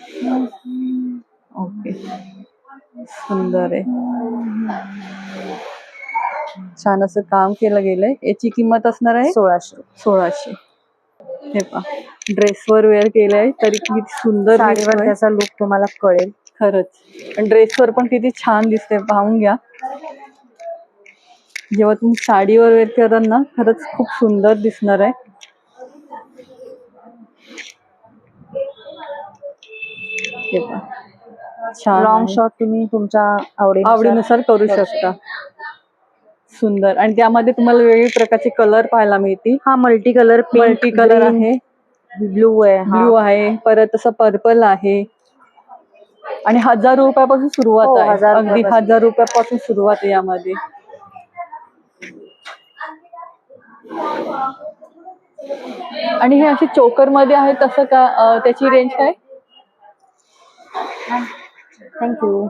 ओके, सुंदर आहे. छान असं काम केलं गेलंय. याची किंमत असणार आहे 1600. 1600. हे पहा, ड्रेसवर वेअर केलंय तरी किती सुंदर साडीवर दिसतोय. त्याचा लुक तुम्हाला कळेल. खरंच. आणि ड्रेसवर पण किती छान दिसते, पाहून घ्या. जेव्हा तुम्ही साडीवर वेअर कराल ना, खरंच खूप सुंदर दिसणार आहे. हे पहा, छान लॉंग आहे. शॉर्ट तुम्ही तुमच्या आवडीनुसार करू शकता. सुंदर. आणि त्यामध्ये तुम्हाला वेगवेगळे प्रकारचे कलर पाहायला मिळतील. हा मल्टी कलर, मल्टी कलर आहे, ब्लू आहे, ब्ल्यू आहे, परत असं पर्पल आहे. आणि 1000 रुपयापासून सुरुवात हो, आहे. 1000 अगदी रुपयापासून. 1000 रुपयापासून सुरुवात आहे यामध्ये. आणि हे असे चोकर मध्ये आहे तसं का त्याची रेंज काय? थँक्यू.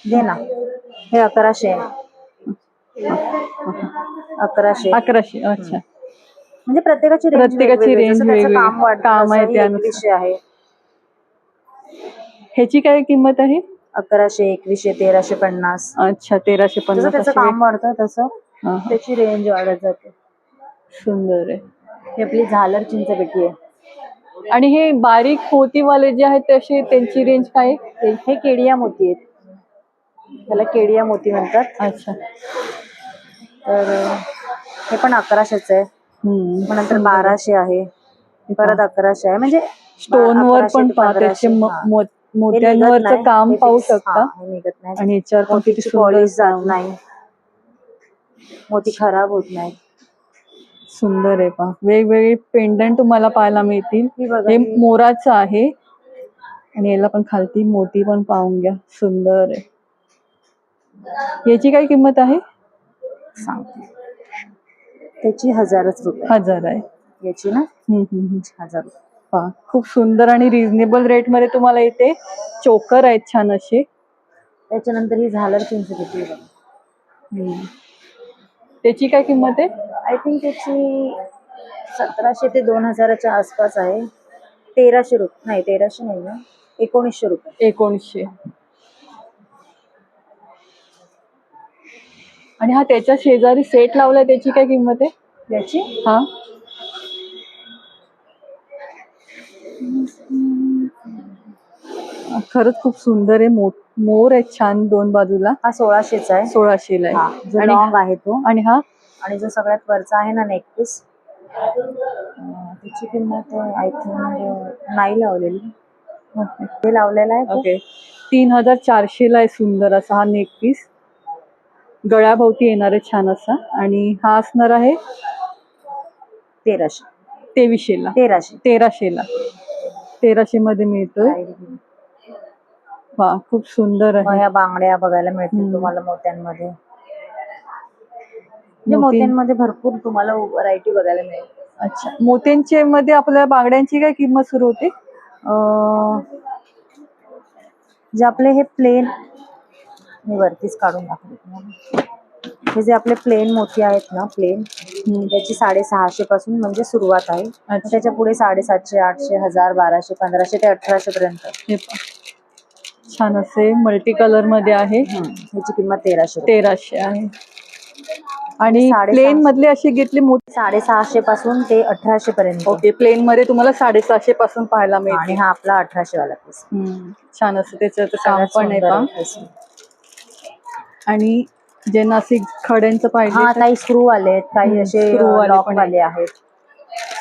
दे ना. हे 1100 आहे. 1100. 1100. अच्छा. म्हणजे प्रत्येकाची प्रत्येकाची range जसं त्याचं वेगवेगळी. काम वाढतं काम आहे तसं हे त्यानुसार. 2100 आहे. ह्याची काय किंमत आहे? 1100, 2100, 1350. अच्छा, 1350. जसं त्याचं काम वाढतं तसं हा, त्याची रेंज वाढत जाते. सुंदर आहे. ही आपली झालर चिंचपेटी आहे. आणि हे बारीक मोतीवाले जे आहेत तसे त्यांची रेंज काय आहे? हे केडिया मोती आहेत. त्याला केडिया मोती म्हणतात. अच्छा. तर हे पण 1100च आहे. मग नंतर 1200 आहे, परत 1100 आहे. म्हणजे स्टोन वर 1100 पण ते पहा, त्याचे 1500. हा. हे निघत मोत्यांवरचं नाही, काम हे पाहू fix. शकता. हा, हे निघत नाही. आणि याच्यावर पण किती मोतीची सुंदर पॉलिश जात काम. नाही, मोती खराब होत नाही. सुंदर आहे पहा. वेगवेगळे पेंडंट तुम्हाला पाहायला मिळतील. ही बघा, हे ही मोराचं आहे. आणि याला पण खालती मोती पण पाहून घ्या. सुंदर आहे. याची काय किंमत आहे? सांगते. त्याची 1000च रुपये. 1000 आहे. याची ना हम्म, हम्म, हम्म. 1000 रुपये. पहा, खूप सुंदर आणि रिझनेबल रेट मध्ये तुम्हाला इथे चोकर आहेत छान असे. त्याच्यानंतर ही झालर चिंचपेटी आहे. त्याची काय किंमत आहे? आय थिंक त्याची 1700 ते 2000च्या आसपास आहे. 1300 रुपये. नाही, 1300 नाही ना, 1900 रुपये. 1900. आणि हा त्याच्या शेजारी सेट लावलाय त्याची काय किंमत आहे? याची हा, खरंच खूप सुंदर आहे. मोर आहेत छान दोन बाजूला. हा 1600चा आहे. 1600 ला हा, आहे. जो आणि लॉंग आहे तो. आणि हा आणि जो सगळ्यात वरचा आहे ना नेकपीस, त्याची किंमत आय थिंक नाही लावलेली. ते लावलेला आहे तो. ओके, 3400 ला आहे. सुंदर असा हा नेक पीस, गळ्याभोवती येणार आहे छान असा. आणि हा असणार आहे 1300. 2300 ला. 1300 ला. 1300 मध्ये मिळतोय. वा, खूप सुंदर मग आहे. ह्या बांगड्या बघायला मिळतील हम्म. तुम्हाला मोत्यांमध्ये. म्हणजे मोत्यांमध्ये भरपूर तुम्हाला व्हरायटी बघायला मिळेल. अच्छा, मोत्यांचे मध्ये आपल्या बांगड्यांची काय किंमत सुरू होते? जे आपले हे प्लेन, मी वरतीच काढून दाखवते तुम्हाला. हे जे आपले प्लेन मोती आहेत ना, प्लेन, त्याची 650 पासून म्हणजे सुरुवात आहे. अच्छा. त्याच्या पुढे 750, 800, 1000, 1200, 1500 ते 1800 पर्यंत. हे पहा, छान असे मल्टी कलर मध्ये आहे. ह्याची किंमत 1300. 1300 आहे. आणि 650. प्लेन मधले असे घेतले मोती 650 पासून ते 1800 पर्यंत. ओके, प्लेन मध्ये तुम्हाला 750 पासून पाहायला आणि मिळते. हा आपला 1800 वाला पीस. छान असं त्याचं काम पण आहे पहा. आणि जे नाशिक खड्यांचं हा, पाहिजे काही स्क्रू आले आहेत, काही असे screw वाले लॉक पण वाले आहेत.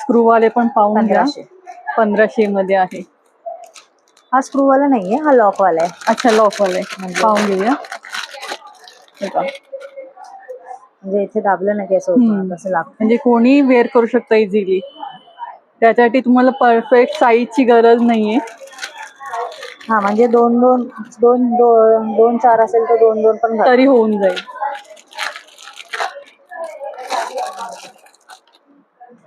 स्क्रू वाले पण पाहून घ्या. 1500. 1500 मध्ये आहे. हा स्क्रू वाला नाहीये, हा लॉक वाला आहे. अच्छा, लॉक वाले पाहून घेऊया. हे पहा. म्हणजे इथे दाबलं नाही की असं होतं, तसं लागतं. म्हणजे कोणी वेअर करू शकता इझिली. त्यासाठी तुम्हाला परफेक्ट साईजची गरज नाहीये. हा, म्हणजे 2-4 असेल तर 2-2 पण घाल. तरी होऊन जाईल.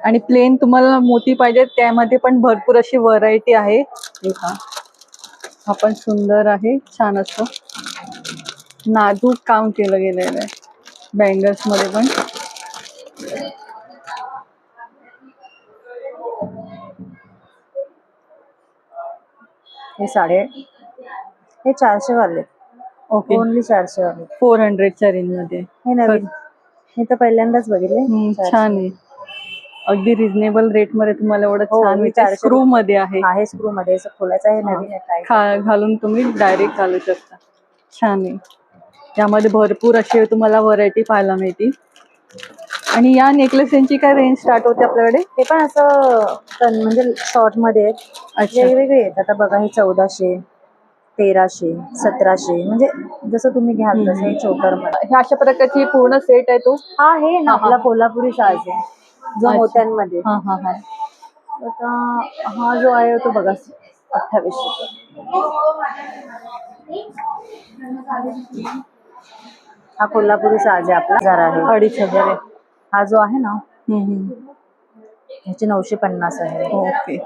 आणि प्लेन तुम्हाला मोती पाहिजे त्यामध्ये पण भरपूर अशी व्हरायटी आहे. हे पहा, हा पण सुंदर आहे. छान असं नाजूक काम केलं गेलेलं आहे बँगल्स मध्ये पण. हे 400 वाले. ओके, ओनली 400 वाले. 400च्या रेंज मध्ये. हे नवीन, मी तर पहिल्यांदाच बघितले. 400. छान आहे. अगदी रिझनेबल रेट मध्ये तुम्हाला एवढं हो, छान हे मिळते. 400 स्क्रू मध्ये आहे. आहे स्क्रू मध्ये. असं खोलायचं आहे, नवीन आहे काय. घालून तुम्ही डायरेक्ट घालू शकता. छान आहे. यामध्ये भरपूर असे तुम्हाला व्हरायटी पाहायला मिळतील. आणि या नेकलेसची काय रेंज स्टार्ट होते आपल्याकडे? ते पण असं म्हणजे शॉर्ट मध्ये आहेत. अच्छा. वेगवेगळे आहेत. आता बघा, हे 1400, 1300, 1700, म्हणजे जसं तुम्ही घ्याल तसं हे चोकर मध्ये. ह्या अशा प्रकारची पूर्ण सेट आहे तो. हा हे ना हा, हा. आपला कोल्हापुरी साज आहे जो अच्छा. मोत्यांमध्ये. हा हा हा. आता हा जो आहे तो बघा 2800. हा कोल्हापुरी साज आहे आपला. 1000 आहे. 2500 आहे. हा जो आहे ना हम्म, हम्म. ह्याची 950 आहे. ओके.